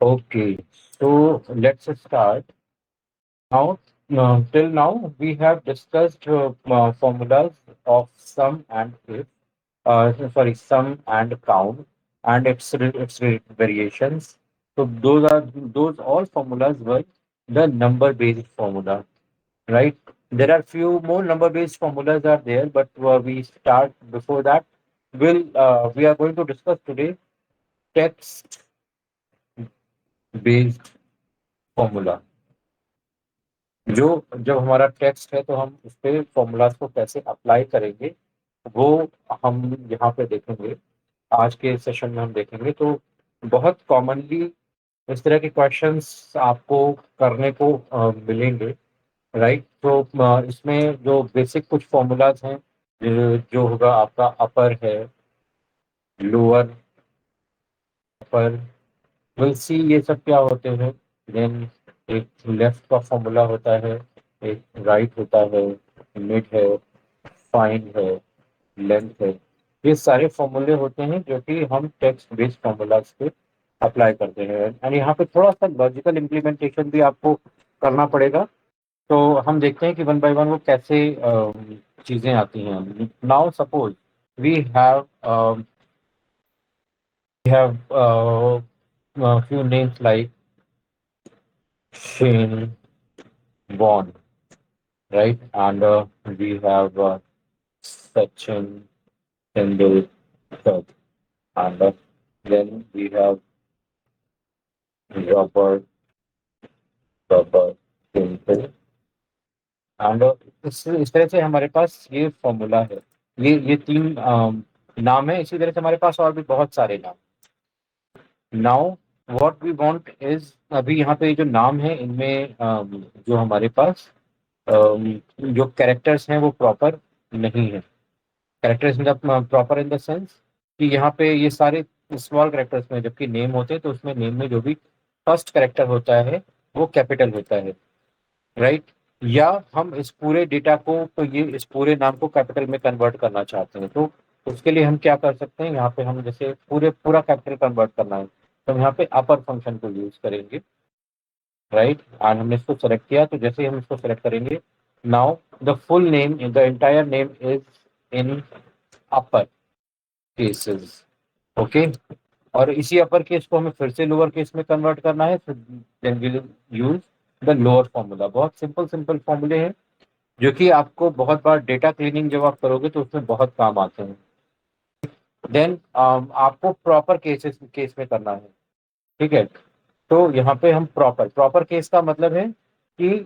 Okay, so let's start. Now, till now, we have discussed formulas of sum and if, sum and count, and its variations. So those all formulas were the number-based formula, right? There are few more number-based formulas are there, but we start before that. We are going to discuss today text-based formula. जो जब हमारा text है तो हम उस पे formulas को कैसे अप्लाई करेंगे वो हम यहाँ पे देखेंगे। आज के सेशन में हम देखेंगे तो बहुत कॉमनली इस तरह के क्वेश्चंस आपको करने को मिलेंगे, राइट? तो इसमें जो बेसिक कुछ फॉर्मूलाज हैं, जो होगा आपका अपर है, लोअर, अपर, विल सी, ये सब क्या होते हैं। देन एक लेफ्ट का फॉर्मूला होता है, एक राइट होता है, मिड है, फाइन है, लेंथ है। ये सारे फॉर्मूले होते हैं जो कि हम टेक्स्ट बेस्ड फॉर्मूलाज पे अप्लाई करते हैं, एंड यहाँ पे थोड़ा सा लॉजिकल इम्प्लीमेंटेशन भी आपको करना पड़ेगा। तो हम देखते हैं कि वन बाय वन वो कैसे चीजें आती हैं। Now suppose we have few names like Shane, Vaughn, right? And we have Sachin Tendulkar, and then we have Robert Simple, and इस तरह से हमारे पास ये फॉर्मूला है। ये तीन नाम है। इसी तरह से हमारे पास और भी बहुत सारे नाम। Now what we want is, अभी यहाँ पे जो नाम है इनमें जो हमारे पास जो कैरेक्टर्स हैं वो प्रॉपर नहीं है। Characters in the proper in the sense कि यहाँ पे ये सारे स्मॉल कैरेक्टर्स में, जबकि नेम होते हैं तो उसमें नेम में जो भी फर्स्ट कैरेक्टर होता है वो कैपिटल होता है, राइट? या हम इस पूरे डेटा को, तो ये इस पूरे नाम को कैपिटल में कन्वर्ट करना चाहते हैं, तो उसके लिए हम क्या कर सकते हैं, यहाँ पे हम जैसे पूरा कैपिटल कन्वर्ट करना है तो हम यहाँ पे अपर फंक्शन को यूज करेंगे, राइट? एंड हमने इसको सेलेक्ट किया, तो जैसे ही हम इसको सेलेक्ट करेंगे, now the full name, the entire name is in upper cases, okay? और इसी अपर केस को हमें फिर से लोअर केस में कन्वर्ट करना है, then we use the lower formula. बहुत सिंपल सिंपल फॉर्मूले हैं जो कि आपको बहुत बार डेटा क्लीनिंग जब आप करोगे तो उसमें बहुत काम आते हैं। देन आपको प्रॉपर केस में करना है, ठीक है? तो यहाँ पे हम प्रॉपर केस का मतलब है कि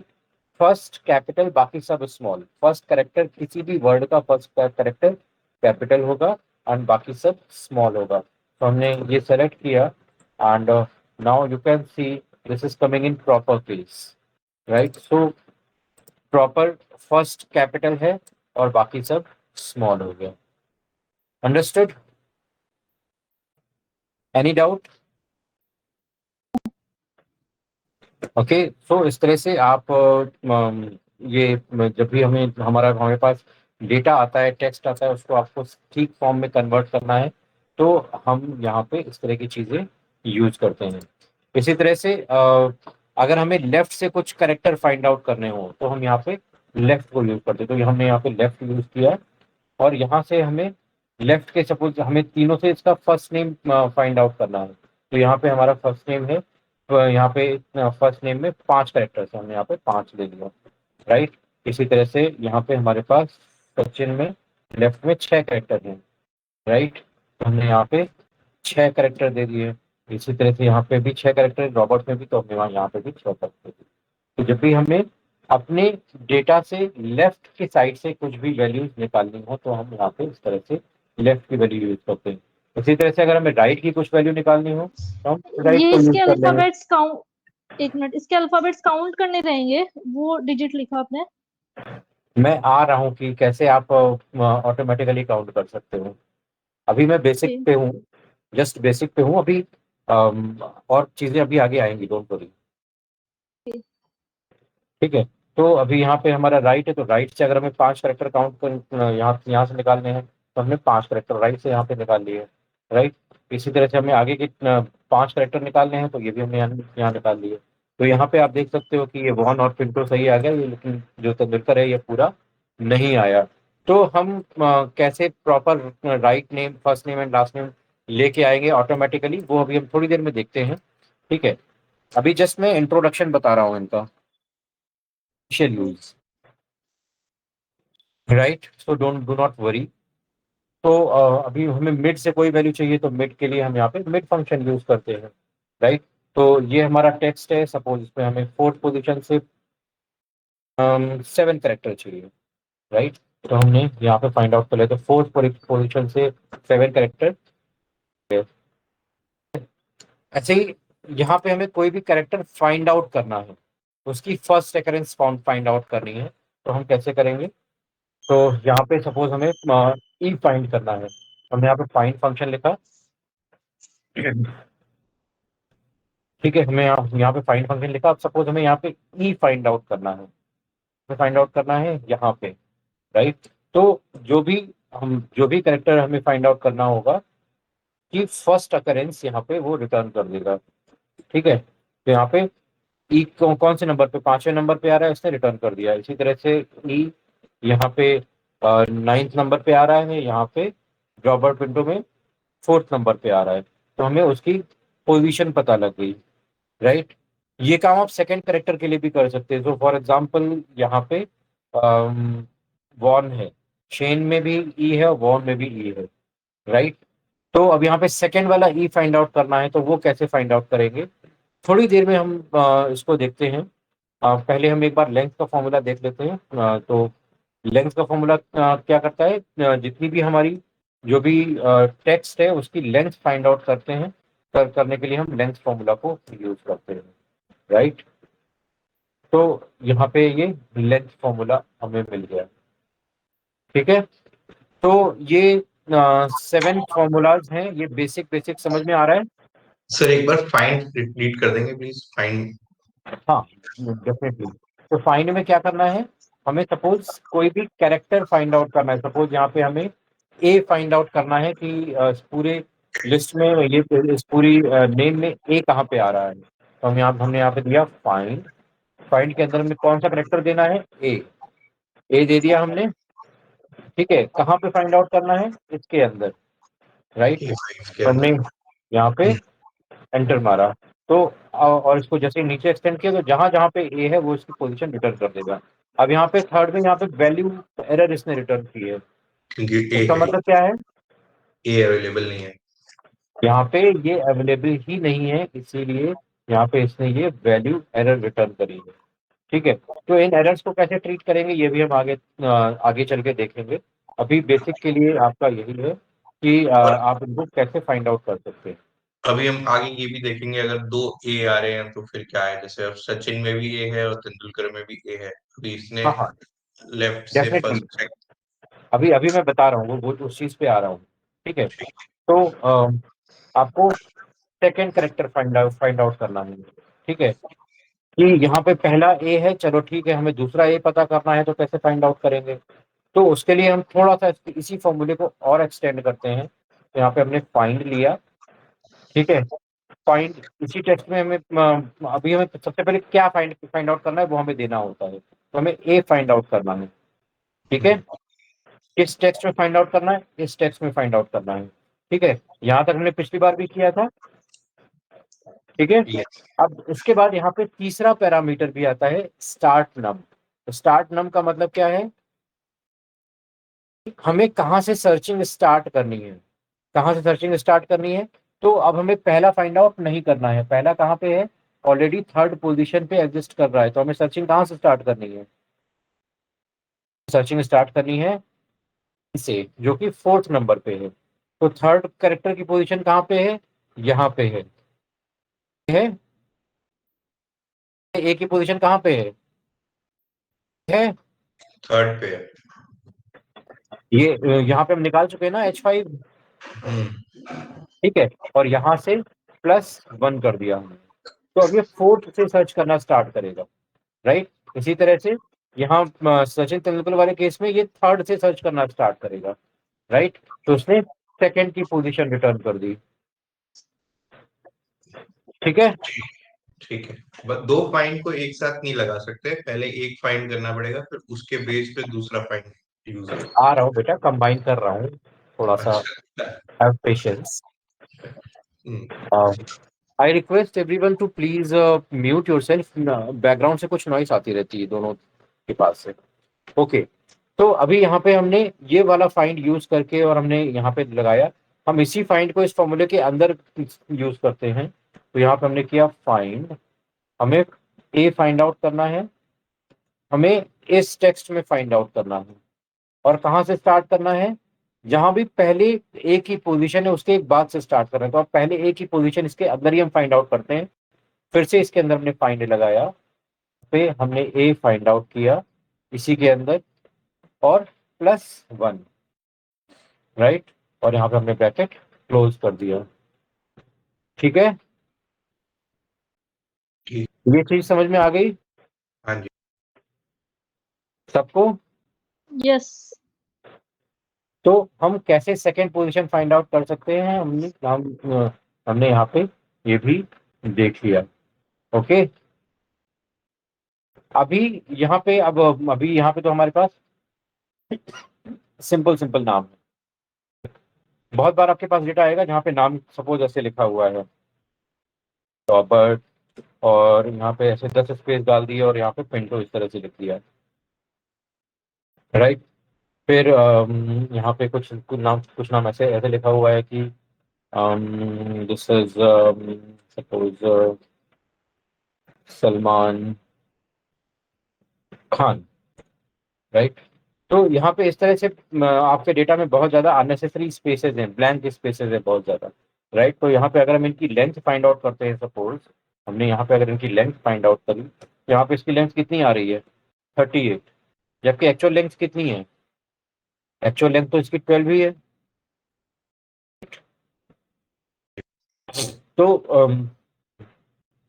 फर्स्ट कैपिटल बाकी सब स्मॉल, फर्स्ट कैरेक्टर किसी भी वर्ड का फर्स्ट कैरेक्टर कैपिटल होगा एंड बाकी सब स्मॉल होगा। तो हमने ये सेलेक्ट किया, and now you can see this is coming in proper case, right? So proper first capital है और बाकी सब स्मॉल हो गया। अंडरस्टूड? Any doubt? ओके, सो इस तरह से आप ये जब भी हमारे पास डेटा आता है, टेक्स्ट आता है, उसको आपको ठीक फॉर्म में कन्वर्ट करना है, तो हम यहाँ पे इस तरह की चीजें यूज करते हैं। इसी तरह से अगर हमें लेफ्ट से कुछ करेक्टर फाइंड आउट करने हो तो हम यहाँ पे लेफ्ट को यूज करते हैं। तो हमने यहाँ पे लेफ्ट यूज किया, और यहाँ से हमें लेफ्ट के, सपोज हमें तीनों से इसका फर्स्ट नेम फाइंड आउट करना है, तो यहाँ पे हमारा फर्स्ट नेम है, तो यहाँ पे फर्स्ट नेम में 5 कैरेक्टर्स है, हमने यहाँ पे 5 ले लिया, राइट? इसी तरह से यहाँ पे हमारे पास सचिन में लेफ्ट में 6 कैरेक्टर हैं, राइट? तो हमने यहाँ पे 6 कैरेक्टर दे दिए। इसी तरह से यहाँ पे भी 6 कैरेक्टर, रॉबर्ट में भी, तो हमने यहाँ पे भी 6 कैरेक्टर दिए। तो जब भी हमें अपने डेटा से लेफ्ट की साइड से कुछ भी वैल्यूज निकालनी हो तो हम यहाँ पे इस तरह से लेफ्ट की वैल्यू यूज करते हैं। इसी तरह से अगर हमें राइट की कुछ वैल्यू निकालनी हो तो हम राइट ये को यूज इसके कर लेंगे। अल्फाबेट्स काउंट, एक मिनट, इसके अल्फाबेट्स काउंट करने रहेंगे, वो डिजिट लिखा आपने? मैं आ रहा हूँ कि कैसे आप ऑटोमेटिकली काउंट कर सकते हो। अभी मैं बेसिक ठीक। पे हूँ, जस्ट बेसिक पे हूँ अभी। और चीजें अभी आगे आएंगी, डोंट वरी, ठीक। ठीक है? तो अभी यहाँ पे हमारा राइट है, तो राइट से अगर हमें 5 करेक्टर काउंट कर यहाँ यहाँ से निकालने हैं तो हमने 5 करेक्टर राइट से यहाँ पे निकाल लिए, राइट? इसी तरह से हमें आगे के 5 कैरेक्टर निकालने हैं, तो ये भी हमने यहाँ निकाल लिए। तो यहाँ पे आप देख सकते हो कि ये वॉन और पिंटो सही आ गया, ये लेकिन जो तेंदुलकर है ये पूरा नहीं आया। तो हम कैसे proper write name, first name and last name लेके आएंगे ऑटोमेटिकली, वो अभी हम थोड़ी देर में देखते हैं। ठीक है, अभी जस्ट मैं इंट्रोडक्शन बता रहा हूँ इनका, initial use, right. So do not worry. तो अभी हमें मिड से कोई वैल्यू चाहिए, तो मिड के लिए हम यहाँ पे मिड फंक्शन यूज करते हैं, राइट। तो ये हमारा टेक्स्ट है, सपोज इसमें हमें फोर्थ पोजीशन से 7 कैरेक्टर चाहिए, राइट। तो हमने यहाँ पे फाइंड आउट कर लिया, तो फोर्थ पोजीशन से 7 कैरेक्टर। ऐसे ही यहाँ पे हमें कोई भी कैरेक्टर फाइंड आउट करना है, उसकी फर्स्ट अकरेंस फाइंड आउट करनी है, तो हम कैसे करेंगे। तो यहाँ पे सपोज हमें ई फाइंड करना है, हमने यहाँ पे फाइंड फंक्शन लिखा। ठीक है, हमें यहाँ पे फाइंड फंक्शन लिखा। अब सपोज हमें यहाँ पे ई फाइंड आउट करना है, फाइंड आउट करना है यहाँ पे, राइट। तो जो भी करेक्टर हमें फाइंड आउट करना होगा कि फर्स्ट अकरेंस यहाँ पे वो रिटर्न कर देगा। ठीक है, तो यहाँ पे ई कौन से नंबर पे, 5वें नंबर पे आ रहा है, उसने रिटर्न कर दिया। इसी तरह से ई यहाँ पे 9th नंबर पे आ रहा है, यहाँ पे रॉबर्ट पिंटो में 4th नंबर पे आ रहा है, तो हमें उसकी पोजीशन पता लग गई, राइट। ये काम आप सेकंड करेक्टर के लिए भी कर सकते हैं। तो फॉर एग्जांपल यहाँ पे वॉन है, शेन में भी ई है और वॉन में भी ई है, राइट। तो अब यहाँ पे सेकंड वाला ई फाइंड आउट करना है, तो वो कैसे फाइंड आउट करेंगे, थोड़ी देर में हम इसको देखते हैं। पहले हम एक बार लेंथ का फॉर्मूला देख लेते हैं। तो लेंथ का फॉर्मूला क्या करता है, जितनी भी हमारी जो भी टेक्स्ट है उसकी लेंथ फाइंड आउट करते हैं, करने के लिए हम लेंथ फॉर्मूला को यूज करते हैं, राइट। तो यहाँ पे ये लेंथ फॉर्मूला हमें मिल गया। ठीक है, तो ये 7 फॉर्मूलाज हैं, ये बेसिक बेसिक समझ में आ रहा है। सर एक बार फाइंड रिपीट कर देंगे प्लीज, फाइंड। हाँ, डेफिनेटली। तो फाइंड में क्या करना है, हमें सपोज कोई भी कैरेक्टर फाइंड आउट करना है। सपोज यहाँ पे हमें ए फाइंड आउट करना है कि इस पूरे लिस्ट में, ये इस पूरी नेम में ए कहाँ पे आ रहा है। तो हमने यहाँ पे दिया फाइंड। फाइंड के अंदर में कौन सा कैरेक्टर देना है, ए दे दिया हमने। ठीक है, कहाँ पे फाइंड आउट करना है, इसके अंदर, राइट। के तो हमने अंदर यहाँ पे एंटर मारा, तो और इसको जैसे नीचे एक्सटेंड किया, तो जहां जहां पे ए है वो इसकी पोजीशन रिटर्न कर देगा। अब यहाँ पे थर्ड में यहाँ पे वैल्यू एरर इसने रिटर्न की है, क्योंकि ए इसका है, मतलब क्या है, ए अवेलेबल नहीं है। यहाँ पे ये अवेलेबल ही नहीं है, इसीलिए यहाँ पे इसने ये वैल्यू एरर रिटर्न करी है। ठीक है, तो इन एरर्स को कैसे ट्रीट करेंगे ये भी हम आगे चल के देखेंगे। अभी बेसिक के लिए आपका यही है कि और आप इनको कैसे फाइंड आउट कर सकते हैं। अभी हम आगे ये भी देखेंगे, अगर दो ए आ रहे हैं तो फिर क्या है। जैसे अब सचिन में भी ए है और तेंदुलकर में भी ए है, अभी इसने हाँ हाँ, लेफ्ट से डेफिनेटली। First check. अभी अभी मैं बता रहा हूँ, वो उस चीज पे आ रहा हूँ। ठीक है, तो आपको सेकेंड करेक्टर फाइंड आउट करना है। ठीक है, कि यहाँ पे पहला ए है, चलो ठीक है, हमें दूसरा ए पता करना है, तो कैसे फाइंड आउट करेंगे। तो उसके लिए हम थोड़ा सा इसी फॉर्मूले को और एक्सटेंड करते हैं। तो यहाँ पे हमने फाइंड लिया। ठीक है, फाइंड, इसी टेक्स्ट में हमें अभी हमें सबसे पहले क्या फाइंड फाइंड आउट करना है वो हमें देना होता है, तो हमें ए फाइंड आउट करना है। ठीक है, किस टेक्स्ट में फाइंड आउट करना है, इस टेक्स्ट में फाइंड आउट करना है। ठीक है, यहां तक हमने पिछली बार भी किया था। ठीक है, यस, अब इसके बाद यहाँ पे तीसरा पैरामीटर भी आता है, स्टार्ट नम। तो स्टार्ट नम का मतलब क्या है, हमें कहाँ से सर्चिंग स्टार्ट करनी है, कहाँ से सर्चिंग स्टार्ट करनी है। तो अब हमें पहला फाइंड आउट नहीं करना है, पहला कहाँ पे है, ऑलरेडी थर्ड पोजीशन पे एग्जिस्ट कर रहा है, तो हमें सर्चिंग कहाँ से स्टार्ट करनी है, सर्चिंग स्टार्ट करनी है इसे, जो कि 4th नंबर पे है। तो थर्ड कैरेक्टर की पोजीशन कहाँ पे है, यहाँ पे है ए की पोजीशन कहाँ पे है थर्ड पे है। ये यहाँ पे हम निकाल चुके हैं ना H5। ठीक है, और यहाँ से +1 कर दिया हमने, तो अब ये 4th से सर्च करना स्टार्ट करेगा, राइट। इसी तरह से यहाँ सचिन तेंदुलकर वाले केस में ये थर्ड से सर्च करना स्टार्ट करेगा, राइट। तो उसने सेकंड की पोजीशन रिटर्न कर दी। ठीक है। ठीक है, बस दो फाइंड को एक साथ नहीं लगा सकते, पहले एक फाइंड करना पड़ेगा, फिर उसके बेस पे दूसरा फाइंड यूज होगा। आ रहा हूँ बेटा, कंबाइन कर रहा हूँ, थोड़ा सा अच्छा। Have patience. Hmm, I request everyone to please mute yourself, background से कुछ नॉइस आती रहती है दोनों के पास से। ओके, तो अभी यहाँ पे हमने ये वाला फाइंड यूज करके और हमने यहाँ पे लगाया, हम इसी फाइंड को इस फॉर्मूले के अंदर यूज करते हैं। तो यहाँ पे हमने किया फाइंड, हमें ए फाइंड आउट करना है, हमें इस टेक्स्ट में फाइंड आउट करना है, और कहाँ से स्टार्ट करना है, जहां भी पहले ए की पोजीशन है उसके एक बाद से स्टार्ट कर रहे हैं। तो अब पहले ए की पोजीशन इसके अंदर ही हम फाइंड आउट करते हैं, फिर से इसके अंदर हमने फाइंड लगाया, फिर हमने ए फाइंड आउट किया इसी के अंदर, और +1, राइट, और यहाँ पे हमने ब्रैकेट क्लोज कर दिया। ठीक है, ठीक। ये चीज समझ में आ गई हाँ जी। सबको? यस। तो हम कैसे सेकंड पोजीशन फाइंड आउट कर सकते हैं, हमने यहाँ पे ये भी देख लिया। ओके, अभी यहाँ पे तो हमारे पास सिंपल सिंपल नाम है। बहुत बार आपके पास डेटा आएगा जहाँ पे नाम सपोज ऐसे लिखा हुआ है रॉबर्ट, और यहाँ पे ऐसे 10 स्पेस डाल दिए और यहाँ पे पिंटो इस तरह से लिख दिया, राइट। फिर यहाँ पे कुछ नाम ऐसे ऐसे लिखा हुआ है कि this is suppose Salman Khan, right. तो यहाँ पे इस तरह से आपके डेटा में बहुत ज्यादा अननेसेसरी स्पेसेस हैं, ब्लैंक स्पेसेस है बहुत ज्यादा, राइट। तो यहाँ पे अगर हम इनकी लेंथ फाइंड आउट करते हैं, सपोज हमने यहाँ पे अगर इनकी लेंथ फाइंड आउट करी, तो यहाँ पे इसकी लेंथ कितनी आ रही है, 38, जबकि एक्चुअल लेंथ कितनी है, एक्चुअल लेंथ तो इसकी 12 ही है। तो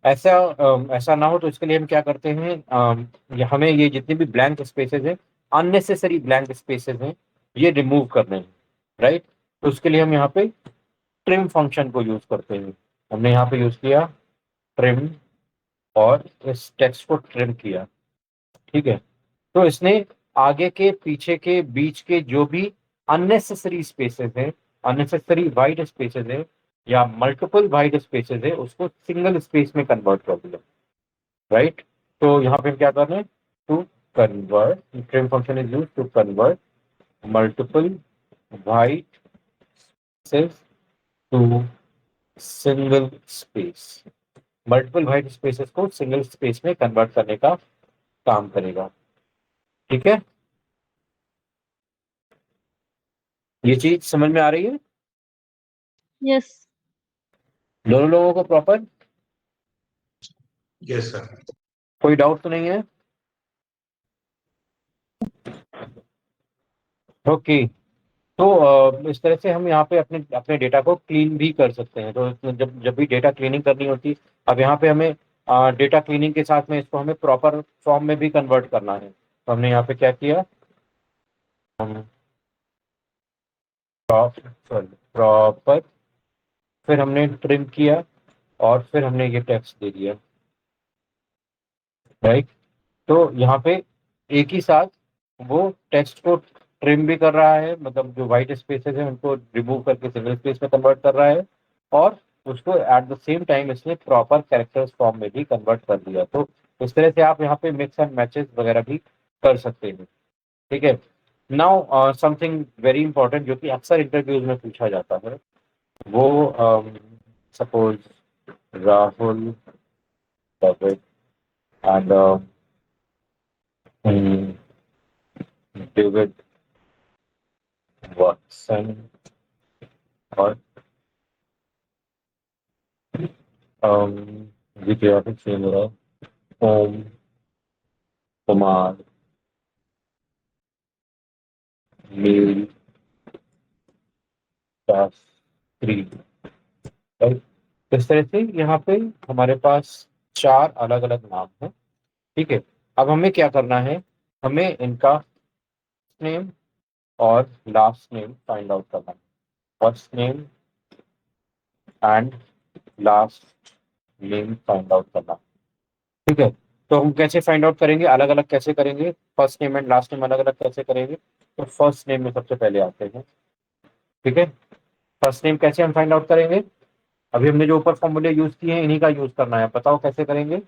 ऐसा ना हो, तो इसके लिए हम क्या करते हैं, हमें ये जितने भी ब्लैंक स्पेसेस हैं, अननेसेसरी ब्लैंक स्पेसेस हैं, ये रिमूव करने हैं, राइट। तो उसके लिए हम यहाँ पे ट्रिम फंक्शन को यूज करते हैं। हमने यहाँ पे यूज किया ट्रिम, और इस टेक्स्ट को ट्रिम किया, ठीक है। तो इसने आगे के पीछे के बीच के जो भी अननेसेसरी स्पेसेस हैं, अननेसेसरी वाइट स्पेसेस है या मल्टीपल वाइट स्पेसेस है, उसको सिंगल स्पेस में कन्वर्ट कर दिया, राइट। तो यहाँ पे हम क्या कर रहे हैं, to convert, trim function is use to convert multiple white spaces to single space. Multiple white spaces को सिंगल स्पेस में कन्वर्ट करने का काम करेगा, ठीक है। ये चीज समझ में आ रही है यस। दोनों लोगों को प्रॉपर? Yes sir. कोई डाउट तो नहीं है? ओके, तो इस तरह से हम यहाँ पे अपने अपने डेटा को क्लीन भी कर सकते हैं। तो इसमें जब जब भी डेटा क्लीनिंग करनी होती, अब यहाँ पे हमें डेटा क्लीनिंग के साथ में इसको हमें प्रॉपर फॉर्म में भी कन्वर्ट करना है। तो हमने यहाँ पे क्या किया, प्रॉपर, फिर हमने ट्रिम किया, और फिर हमने ये टेक्स्ट दे दिया, राइट। तो यहाँ पे एक ही साथ वो टेक्स्ट को ट्रिम भी कर रहा है, मतलब जो वाइट स्पेसेस हैं उनको रिमूव करके सिंगल स्पेस में कन्वर्ट कर रहा है, और उसको एट द सेम टाइम इसने प्रॉपर कैरेक्टर्स फॉर्म में भी कन्वर्ट कर दिया। तो इस तरह से आप यहाँ पे मिक्स एंड मैचेस वगैरह भी कर सकते हैं, ठीक है। नाउ समथिंग वेरी इंपॉर्टेंट जो कि अक्सर इंटरव्यूज में पूछा जाता है, वो suppose Rahul and David Watson और विजय सिंह, ओम कुमार, नील शास्त्री, right? इस तरह से यहाँ पे हमारे पास 4 अलग अलग नाम हैं, ठीक है। अब हमें क्या करना है, हमें इनका नेम और लास्ट नेम फाइंड आउट करना है, first name and last name find out करना। ठीक है, तो हम कैसे फाइंड आउट करेंगे, अलग अलग कैसे करेंगे, first name and last name अलग अलग कैसे करेंगे। तो फर्स्ट नेम में सबसे पहले आते हैं। ठीक है, फर्स्ट नेम कैसे हम फाइंड आउट करेंगे, अभी हमने जो ऊपर फॉर्मूले यूज किए हैं इन्हीं का यूज करना है। बताओ कैसे करेंगे।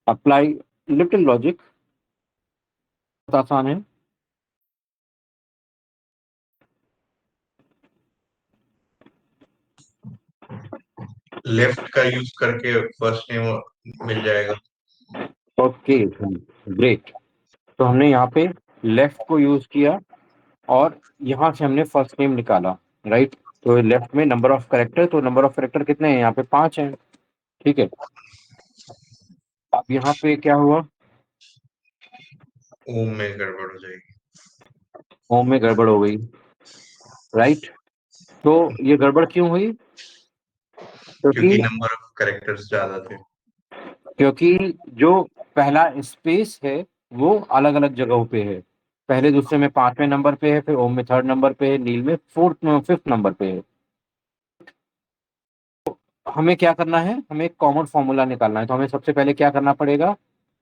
अप्लाई लिटिल लॉजिक, बहुत आसान है। लेफ्ट का यूज करके फर्स्ट नेम मिल जाएगा। ओके ग्रेट, तो हमने यहाँ पे लेफ्ट को यूज किया और यहाँ से हमने फर्स्ट नेम निकाला। राइट, तो लेफ्ट में नंबर ऑफ करेक्टर, तो नंबर ऑफ करेक्टर कितने हैं यहाँ पे, 5 हैं। ठीक है, अब यहाँ पे क्या हुआ, ओम में गड़बड़ हो जाएगी होम में गड़बड़ हो गई। राइट, तो ये गड़बड़ क्यों हुई, क्योंकि क्योंकि नंबर ऑफ कैरेक्टर्स ज्यादा थे। क्योंकि जो पहला स्पेस है वो अलग अलग जगहों पे है। पहले दूसरे में 5वें नंबर पे है, फिर ओम में 3rd नंबर पे है, नील में 5th नंबर पे है। हमें क्या करना है, हमें एक कॉमन फॉर्मूला निकालना है। तो हमें सबसे पहले क्या करना पड़ेगा,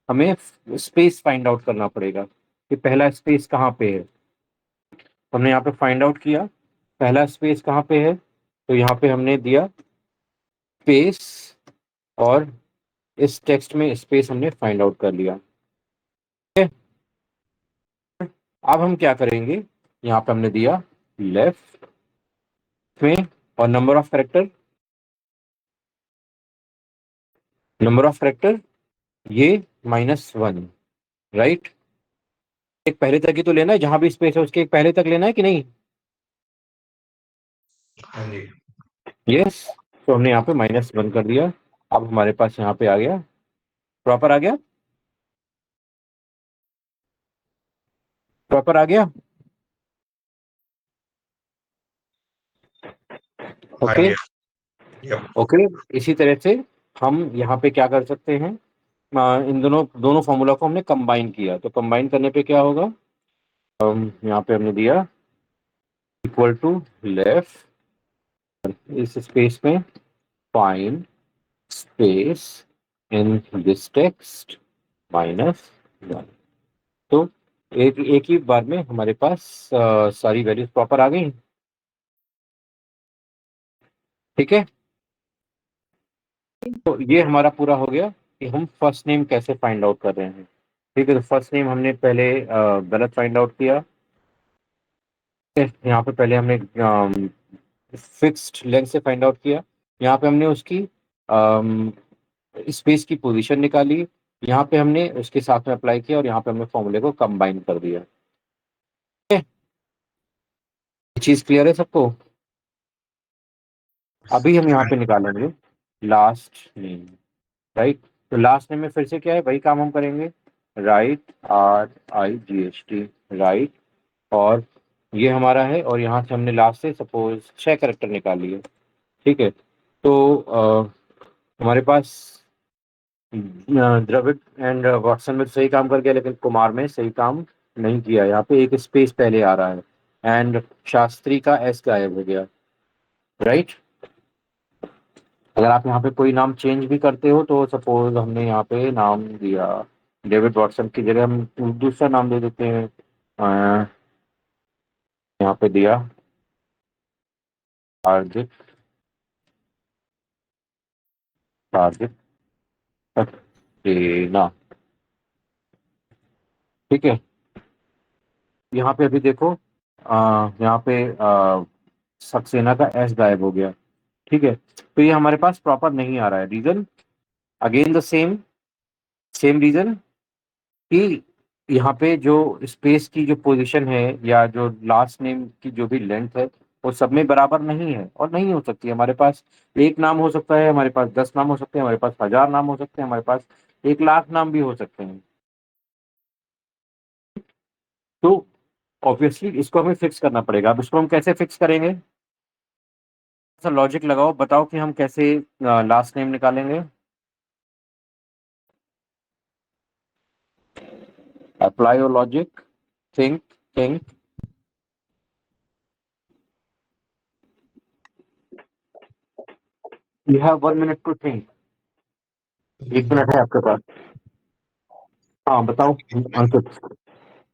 हमें स्पेस फाइंड आउट करना पड़ेगा कि पहला स्पेस कहाँ पे है। तो हमने यहाँ पे फाइंड आउट किया पहला स्पेस कहाँ पे है, तो यहाँ पे हमने दिया स्पेस और इस टेक्स्ट में स्पेस हमने फाइंड आउट कर लिया। ठीक है? अब हम क्या करेंगे, यहाँ पे हमने दिया लेफ्ट में और नंबर ऑफ करेक्टर ये -1। राइट, एक पहले तक ही तो लेना है, जहां भी स्पेस है उसके एक पहले तक लेना है कि नहीं। हाँ जी। यस, तो हमने यहाँ पे -1 कर दिया। अब हमारे पास यहाँ पे आ गया, प्रॉपर आ गया, प्रॉपर आ गया। हाँ ओके, जी। यप। ओके, इसी तरह से हम यहाँ पे क्या कर सकते हैं, इन दोनों दोनों फॉर्मूला को हमने कंबाइन किया, तो कंबाइन करने पे क्या होगा, यहाँ पे हमने दिया इक्वल टू लेफ्ट इस स्पेस में find space in this text -1। तो एक एक ही बार में हमारे पास सारी वैल्यूज प्रॉपर आ गई। ठीक है, तो ये हमारा पूरा हो गया कि हम फर्स्ट नेम कैसे फाइंड आउट कर रहे हैं। ठीक है, तो फर्स्ट नेम हमने पहले गलत फाइंड आउट किया। यहाँ पे पहले हमने फिक्स्ड लेंथ से फाइंड आउट किया, यहाँ पे हमने उसकी स्पेस की पोजीशन निकाली, यहाँ पे हमने उसके साथ में अप्लाई किया और यहाँ पे हमने फॉर्मूले को कंबाइन कर दिया। ठीक है, ये चीज क्लियर है सबको। अभी हम यहाँ पे निकालेंगे लास्ट नेम। राइट, तो लास्ट नेम में फिर से क्या है, वही काम हम करेंगे, राइट RIGHT राइट, और ये हमारा है और यहाँ से हमने लास्ट से सपोज 6 करेक्टर निकाल लिए। ठीक है, तो हमारे पास द्रविड एंड वॉटसन में सही काम कर गया, लेकिन कुमार में सही काम नहीं किया। यहाँ पे एक स्पेस पहले आ रहा है एंड शास्त्री का एस गायब हो गया। राइट, अगर आप यहाँ पे कोई नाम चेंज भी करते हो, तो सपोज हमने यहाँ पे नाम दिया डेविड वॉटसन की जगह हम दूसरा नाम दे देते हैं, यहाँ पे दिया हार्दिक हार्दिक सक्सेना। ठीक है, यहाँ पे अभी देखो यहाँ पे सक्सेना का एस गायब हो गया। ठीक है, तो ये हमारे पास प्रॉपर नहीं आ रहा है। Reason again the same same reason कि यहाँ पे जो स्पेस की जो पोजीशन है या जो लास्ट नेम की जो भी लेंथ है वो सब में बराबर नहीं है और नहीं हो सकती। हमारे पास एक नाम हो सकता है, हमारे पास 10 नाम हो सकते हैं, हमारे पास 1000 नाम हो सकते हैं, हमारे पास 1 लाख नाम भी हो सकते हैं। तो ऑब्वियसली इसको हमें फिक्स करना पड़ेगा। अब इसको हम कैसे फिक्स करेंगे, सर लॉजिक लगाओ, बताओ कि हम कैसे लास्ट नेम निकालेंगे। Apply your logic, think think. You have 1 minute to think. 1 minute है आपके पास। हाँ बताओ अंकित।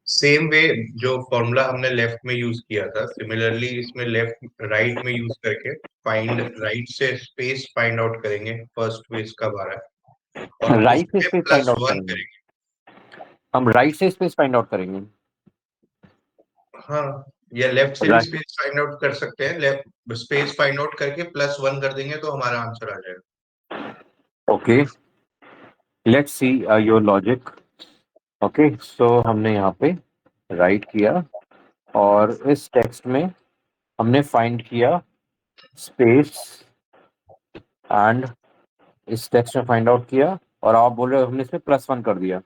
सेम वे जो फॉर्मूला हमने लेफ्ट में यूज किया था, सिमिलरली इसमें लेफ्ट राइट में यूज करके फाइंड राइट से स्पेस फाइंड आउट करेंगे, फर्स्ट स्पेस कब आ रहा है, और राइट से उसमें space find plus out one करेंगे। करेंगे। हम राइट से स्पेस फाइंड आउट करेंगे। हाँ, या लेफ्ट से भी राइट। स्पेस फाइंड आउट कर सकते हैं, लेफ्ट स्पेस फाइंड आउट करके प्लस वन कर देंगे तो हमारा आंसर आ जाएगा। Okay, let's see your logic. Okay, so हमने यहाँ पे राइट किया और इस टेक्स्ट में हमने फाइंड किया स्पेस एंड इस टेक्स्ट में फाइंड आउट किया, और आप बोल रहे हो हमने इसमें +1 कर दिया।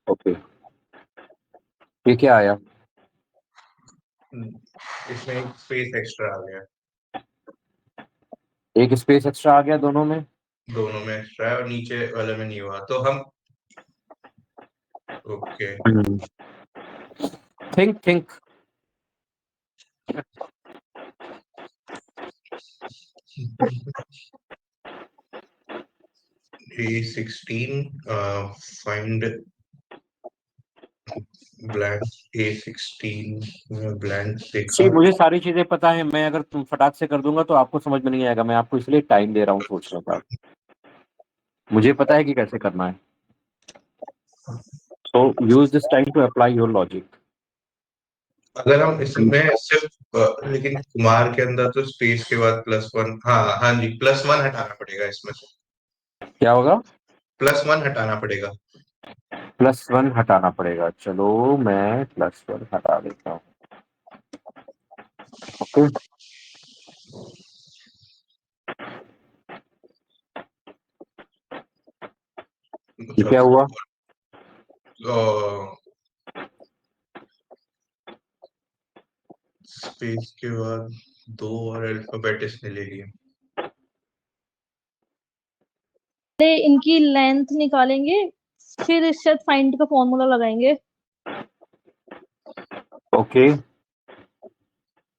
ओके, ये क्या आया? इसमें एक स्पेस एक्स्ट्रा आ गया, एक स्पेस एक्स्ट्रा आ गया दोनों में। दोनों में एक्स्ट्रा है और नीचे वाले में नहीं हुआ, तो हम okay think think. A16 find blank A16 blank जी, देखा। मुझे सारी चीजें पता है। मैं अगर तुम फटाक से कर दूंगा तो आपको समझ में नहीं आएगा। मैं आपको इसलिए टाइम दे रहा हूँ सोचने का। मुझे पता है कि कैसे करना है। So use this time to apply your logic. अगर हम इसमें सिर्फ लेकिन कुमार के अंदर तो स्पेस के बाद +1, हाँ हाँ जी, +1 हटाना पड़ेगा इसमें से, क्या होगा? +1 हटाना पड़ेगा। +1 हटाना पड़ेगा। चलो मैं +1 हटा देता हूँ। ओके, ये क्या हुआ? स्पेस के बाद दो और अल्फाबेट इसने ले लिए। पहले इनकी लेंथ निकालेंगे, फिर इससे फाइंड का फॉर्मूला लगाएंगे। ओके,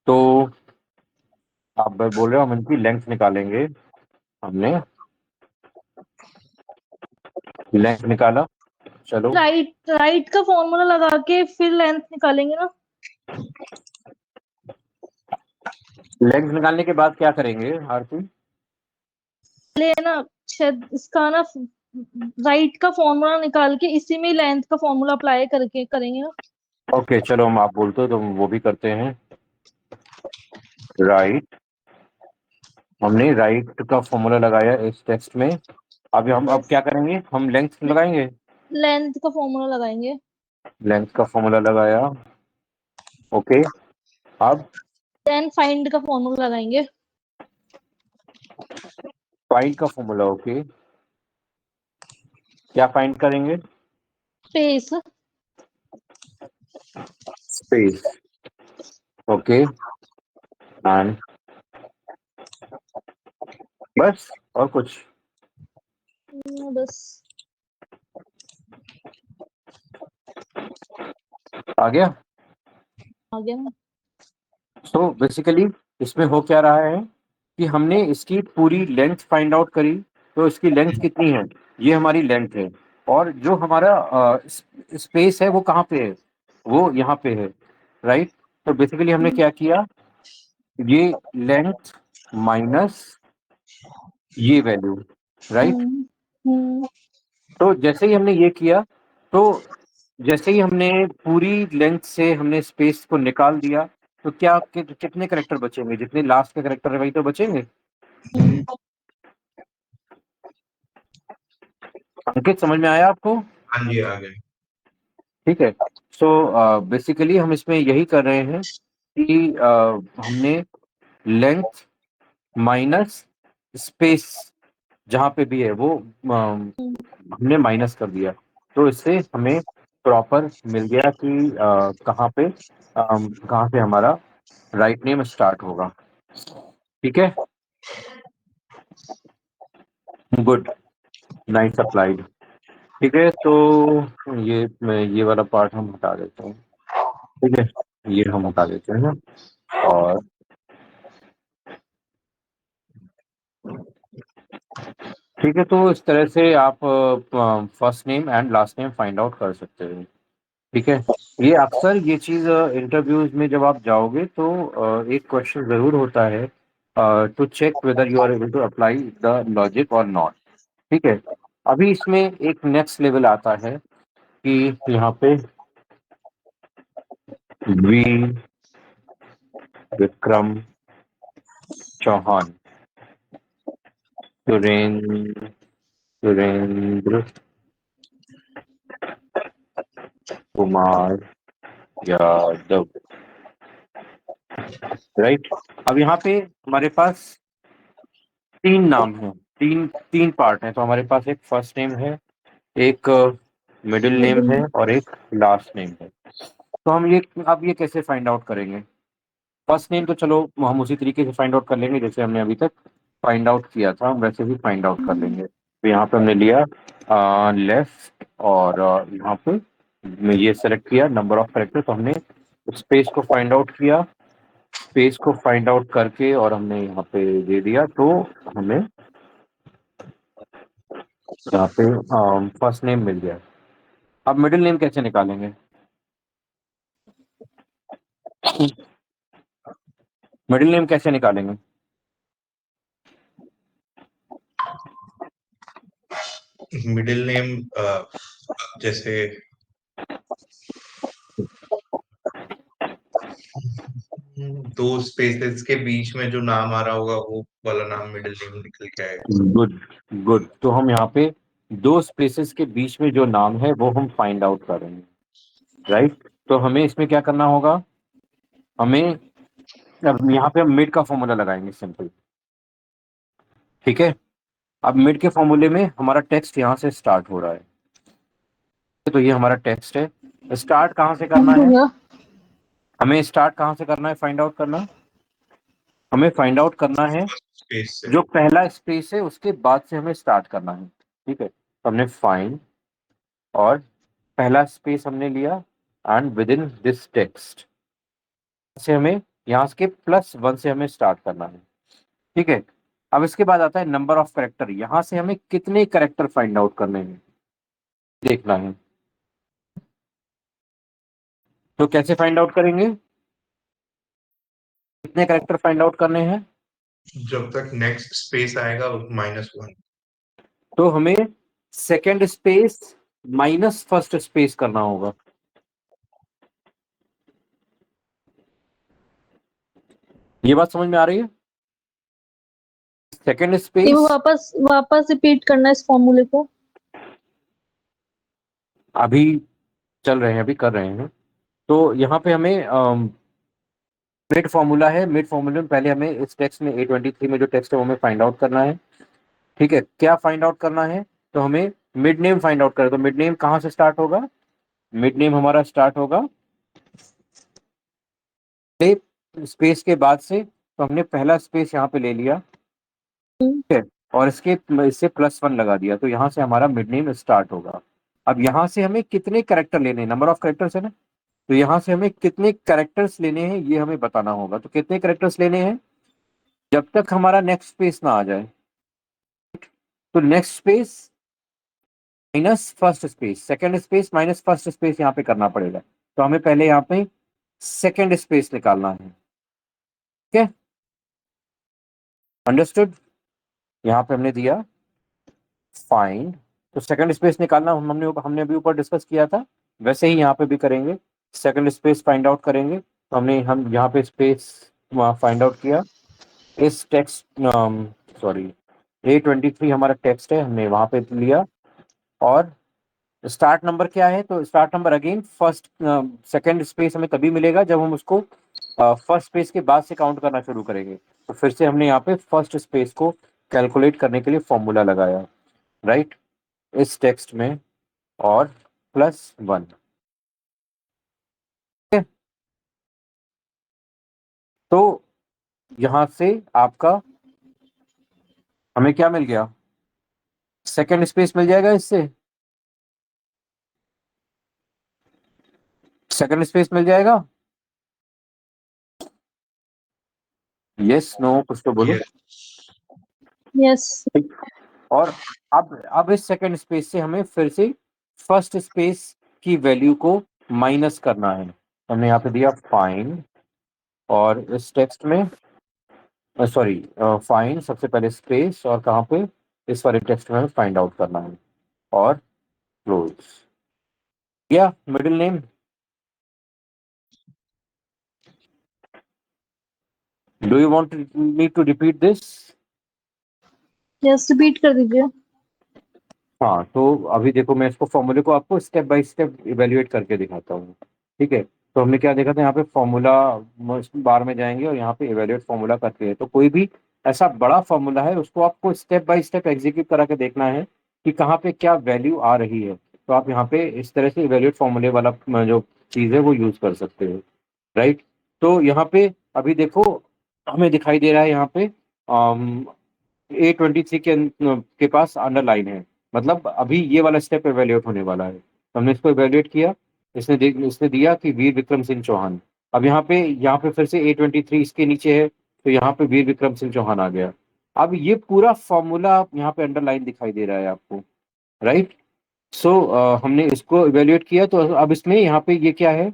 तो आप बोल रहे हो हम इनकी लेंथ निकालेंगे। हमने लेंथ निकाला। चलो राइट राइट का फॉर्मूला लगा के फिर लेंथ निकालेंगे ना। लेंथ निकालने के बाद क्या करेंगे आरती? ले ना, शायद इसका ना राइट का फॉर्मूला निकाल के इसी में लेंथ का फॉर्मूला अप्लाई करके करेंगे ना। ओके, चलो हम आप बोलते हो तो हम वो भी करते हैं। राइट, हमने राइट का फॉर्मूला लगाया इस टेक्स्ट में। अभी हम अब क्या करेंगे? हम लेंथ लगाएंगे। लेंथ का फॉर्मूला लगाएंगे, लेंथ का फॉर्मूला लगाया। ओके, अब देन फाइंड का फॉर्मूला लगाएंगे। फाइंड का फॉर्मूला। ओके, क्या फाइंड करेंगे? स्पेस। स्पेस। ओके, एंड बस, और कुछ? बस आ गया। आ गया ना। सो बेसिकली इसमें हो क्या रहा है कि हमने इसकी पूरी लेंथ फाइंड आउट करी। तो इसकी लेंथ कितनी है? ये हमारी लेंथ है। और जो हमारा स्पेस है वो कहाँ पे है? वो यहाँ पे है। राइट। तो बेसिकली हमने क्या किया, ये लेंथ माइनस ये वैल्यू। राइट। हम्म हम्म तो जैसे ही हमने ये किया, तो जैसे ही हमने पूरी लेंथ से हमने स्पेस को निकाल दिया, तो क्या कितने करेक्टर बचेंगे? जितने लास्ट के करेक्टर है वही तो बचेंगे। हम्म। अंकित, समझ में आया आपको? हाँ जी, आ गए। ठीक है। सो बेसिकली हम इसमें यही कर रहे हैं कि हमने लेंथ माइनस स्पेस जहाँ पे भी है वो हमने माइनस कर दिया। तो इससे हमें प्रॉपर मिल गया कि कहाँ पे कहाँ से हमारा राइट नेम स्टार्ट होगा। ठीक है, गुड, नाइस अप्लाइड। ठीक है, तो ये वाला पार्ट हम हटा देते हैं। ठीक है, ये हम हटा देते हैं। और ठीक है, तो इस तरह से आप first name and last name find out कर सकते हैं। ठीक है, ये अक्सर ये चीज़ इंटरव्यूज में जब आप जाओगे तो एक क्वेश्चन ज़रूर होता है to check whether you are able to apply the logic और नॉट। ठीक है, अभी इसमें एक नेक्स्ट लेवल आता है कि यहाँ पे वी विक्रम चौहान, सुरेंद्र सुरेंद्र कुमार यादव, राइट। अब यहाँ पे हमारे पास तीन नाम हैं, तीन तीन पार्ट हैं। तो हमारे पास एक फर्स्ट नेम है, एक मिडिल नेम है और एक लास्ट नेम है। तो हम ये अब ये कैसे फाइंड आउट करेंगे? फर्स्ट नेम तो चलो हम उसी तरीके से फाइंड आउट कर लेंगे जैसे हमने अभी तक फाइंड आउट किया था, हम वैसे ही फाइंड आउट कर लेंगे। तो यहाँ पे हमने लिया लेफ्ट और यहाँ पे ये सेलेक्ट किया नंबर ऑफ कैरेक्टर, तो हमने स्पेस को फाइंड आउट किया, स्पेस को फाइंड आउट करके और हमने यहाँ पे दे दिया, तो हमें यहाँ पे फर्स्ट नेम मिल गया। अब मिडिल नेम कैसे निकालेंगे? मिडिल नेम कैसे निकालेंगे? मिडिल नेम जैसे दो स्पेसेस के बीच में जो नाम आ रहा होगा वो वाला नाम मिडिल नेम निकल के आएगा। Good, good. तो हम यहाँ पे दो स्पेसेस के बीच में जो नाम है वो हम फाइंड आउट करेंगे, राइट। तो हमें इसमें क्या करना होगा? हमें अब यहाँ पे हम मिड का फॉर्मूला लगाएंगे, सिंपल। ठीक है, अब मिड के फॉर्मूले में हमारा टेक्स्ट यहाँ से स्टार्ट हो रहा है, तो ये हमारा टेक्स्ट है। स्टार्ट कहाँ से करना है? हमें स्टार्ट कहाँ से करना है? फाइंड आउट करना, हमें फाइंड आउट करना है स्पेस से जो पहला स्पेस है उसके बाद से हमें स्टार्ट करना है। ठीक है, तो हमने फाइंड और पहला स्पेस हमने लिया and with in this text से हमें यहाँ के +1 से हमें स्टार्ट करना है। ठीक है, अब इसके बाद आता है नंबर ऑफ कैरेक्टर। यहाँ से हमें कितने कैरेक्टर फाइंड आउट करने हैं देखना है। तो कैसे फाइंड आउट करेंगे? कितने कैरेक्टर फाइंड आउट करने हैं? जब तक नेक्स्ट स्पेस आएगा -1। तो हमें second space minus first space करना होगा। ये बात समझ में आ रही है? सेकेंड वो स्पेस वापस वापस रिपीट करना है इस फॉर्मूले को। अभी चल रहे हैं, अभी कर रहे हैं। तो यहाँ पे हमें मिड फॉर्मूला है, मिड फॉर्मूले में पहले हमें इस टेक्स्ट में A23 में जो टेक्स्ट है वो हमें फाइंड आउट करना है। ठीक है, क्या फाइंड आउट करना है? तो हमें मिड नेम फाइंड आउट करें। तो मिड नेम कहाँ से स्टार्ट होगा? मिड नेम हमारा स्टार्ट होगा स्पेस के बाद से, तो हमने पहला स्पेस यहाँ पे ले लिया, ठीक है, और इससे +1 लगा दिया, तो यहाँ से हमारा मिड नेम स्टार्ट होगा। अब यहाँ से हमें कितने कैरेक्टर लेने हैं? नंबर ऑफ कैरेक्टर्स है ना, तो यहाँ से हमें कितने कैरेक्टर्स लेने हैं ये हमें बताना होगा। तो कितने कैरेक्टर्स लेने हैं जब तक हमारा नेक्स्ट स्पेस ना आ जाए? तो next space minus first space, second space minus first space यहाँ पे करना पड़ेगा। तो हमें पहले यहाँ पे सेकेंड स्पेस निकालना है। ठीक है, अंडरस्टूड। यहाँ पे हमने दिया फाइंड, तो सेकंड स्पेस निकालना हमने अभी ऊपर डिस्कस किया था, वैसे ही यहाँ पे भी करेंगे। सेकंड स्पेस फाइंड आउट करेंगे, तो हम यहाँ पे स्पेस फाइंड आउट किया। इस टेक्स्ट सॉरी A23 हमारा टेक्स्ट है, हमने वहां पे लिया। और स्टार्ट नंबर क्या है? तो start number again first second space हमें तभी मिलेगा जब हम उसको फर्स्ट स्पेस के बाद से काउंट करना शुरू करेंगे। तो फिर से हमने यहाँ पे फर्स्ट स्पेस को कैलकुलेट करने के लिए फॉर्मूला लगाया, राइट, इस टेक्स्ट में और +1। तो यहां से आपका हमें क्या मिल गया? सेकेंड स्पेस मिल जाएगा इससे, सेकेंड स्पेस मिल जाएगा। यस नो कुछ तो बोलो। ये यस। और अब इस सेकंड स्पेस से हमें फिर से फर्स्ट स्पेस की वैल्यू को माइनस करना है। हमने यहाँ पे दिया फाइंड, और इस टेक्स्ट में सॉरी फाइंड सबसे पहले स्पेस, और कहाँ पे, इस वाले टेक्स्ट में हमें फाइंड आउट करना है, और क्लोज। या middle name do you want me to repeat this? Yes, repeat कर दीजिए। हाँ, तो अभी देखो मैं इसको फॉर्मूले को आपको स्टेप बाय स्टेप इवेल्युएट करके दिखाता हूँ। ठीक है, तो हमने क्या देखा था, यहाँ पे फॉर्मूला बार में जाएंगे और यहाँ पे इवेल्युएट फॉर्मूला करते हैं। तो कोई भी ऐसा बड़ा फॉर्मूला है उसको आपको स्टेप बाय स्टेप एग्जीक्यूट करा के देखना है कि कहाँ पे क्या वैल्यू आ रही है। तो आप यहाँ पे इस तरह से इवेल्युएट फॉर्मूले वाला जो चीज़ है वो यूज कर सकते हो। राइट, तो यहाँ पे अभी देखो हमें दिखाई दे रहा है यहाँ पे A23 के पास अंडरलाइन है, मतलब अभी ये वाला स्टेप इवेल्युएट होने वाला है। तो हमने इसको इवेल्युएट किया, इसने दिया कि वीर विक्रम सिंह चौहान। अब यहाँ पे फिर से A23 इसके नीचे है, तो यहाँ पे वीर विक्रम सिंह चौहान आ गया। अब ये पूरा फॉर्मूला यहाँ पे अंडरलाइन दिखाई दे रहा है आपको। राइट, सो हमने इसको इवेल्युएट किया, तो अब इसमें यहाँ पे ये क्या है,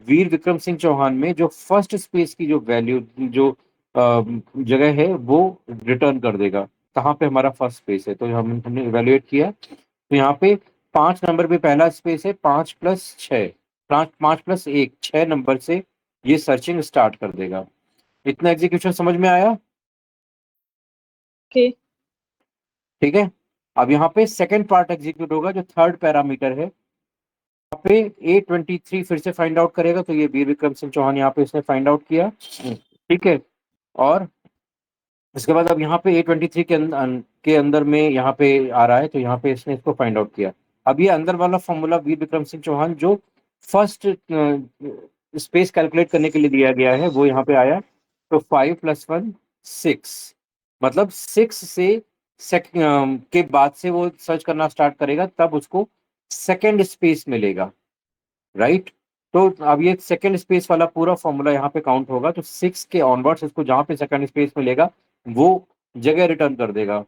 वीर विक्रम सिंह चौहान में जो फर्स्ट स्पेस की जो वैल्यू जो जगह है वो रिटर्न कर देगा। कहाँ पे हमारा फर्स्ट स्पेस है, तो हमने इवेल्युएट किया, तो यहाँ पे 5 नंबर पे पहला स्पेस है, 5+6, 5+1, 6 नंबर से ये सर्चिंग स्टार्ट कर देगा। इतना एग्जीक्यूशन समझ में आया? ओके। ठीक है, अब यहाँ पे सेकंड पार्ट एग्जीक्यूट होगा जो थर्ड पैरामीटर है। यहाँ पे A23 फिर से फाइंड आउट करेगा, तो ये वीर विक्रम सिंह चौहान यहाँ पे इसने फाइंड आउट किया। ठीक है, और इसके बाद अब यहाँ पे A23 के अंदर में यहाँ पे आ रहा है, तो यहाँ पे इसने इसको फाइंड आउट किया। अब ये अंदर वाला फॉर्मूला वीर विक्रम सिंह चौहान जो फर्स्ट स्पेस कैलकुलेट करने के लिए दिया गया है वो यहाँ पे आया। तो 5+1 6, मतलब 6 से के बाद से वो सर्च करना स्टार्ट करेगा, तब उसको सेकेंड स्पेस मिलेगा। राइट, तो अब ये सेकंड स्पेस वाला पूरा फॉर्मूला यहाँ पे काउंट होगा, तो 6 के ऑनवर्ड्स इसको जहाँ पे सेकंड स्पेस मिलेगा वो जगह रिटर्न कर देगा।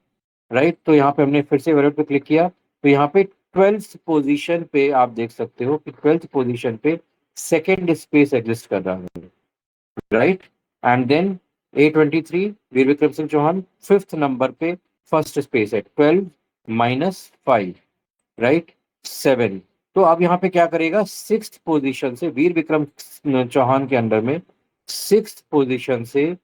राइट, तो यहाँ पे हमने फिर से वैल्यू पे क्लिक किया, तो यहाँ पे 12th पोजीशन पे आप देख सकते हो कि 12th पोजीशन पे सेकंड स्पेस एग्जिस्ट कर रहा है। Right, and then A23 Veer Vikram Singh Chauhan 5th number पे फर्स्ट स्पेस है, 12-5, राइट, 7। तो अब यहाँ पे क्या करेगा, 6th पोजीशन से वीर विक्रम चौहान के अंडर में 6th पोजीशन से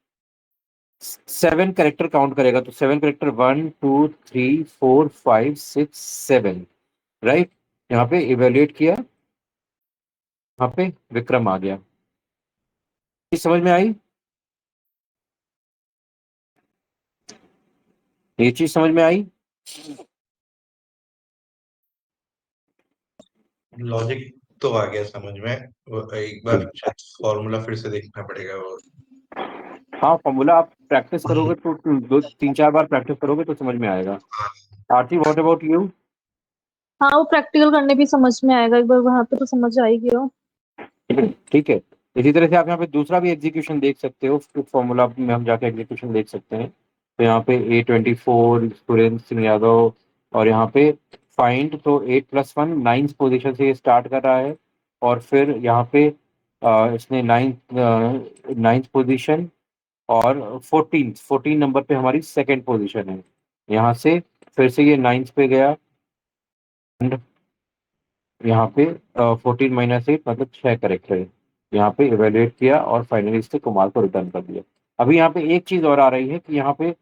7 करेक्टर काउंट करेगा। तो 7 करेक्टर 1 2 3 4 5 6 7, राइट, यहाँ पे इवेल्युएट किया, यहाँ पे विक्रम आ गया। ये समझ में आई? ये चीज समझ में आई? लॉजिक तो आ गया समझ में, वो एक बार फॉर्मूला फिर से देखना पड़ेगा वो। हाँ, फॉर्मूला आप प्रैक्टिस करोगे तो 2 3 4 बार प्रैक्टिस करोगे तो समझ में आएगा। आरती, व्हाट अबाउट यू? हाँ, वो प्रैक्टिकल करने भी समझ में आएगा, एक बार वहां पे तो समझ आएगी वो। ठीक है, इसी तरह से आप यहाँ पे दूसरा भी एग्जीक्यूशन देख सकते हो, फॉर्मूला में हम जाके एग्जीक्यूशन देख सकते हैं। तो यहाँ पे A24 सुरेंद्र सिंह यादव, और यहाँ पे फाइंड, तो 8+1 9th पोजीशन से ये स्टार्ट कर रहा है, और फिर यहाँ पे इसने 9th पोजीशन, और 14 नंबर पे हमारी सेकेंड पोजीशन है। यहाँ से फिर से ये 9th पे गया, and यहाँ पे 14-8 मतलब 6 करेक्ट है। यहाँ पे इवेल्युएट किया और फाइनली इससे कुमार को रिटर्न कर दिया। अभी यहाँ पे एक चीज और आ रही है कि यहाँ पे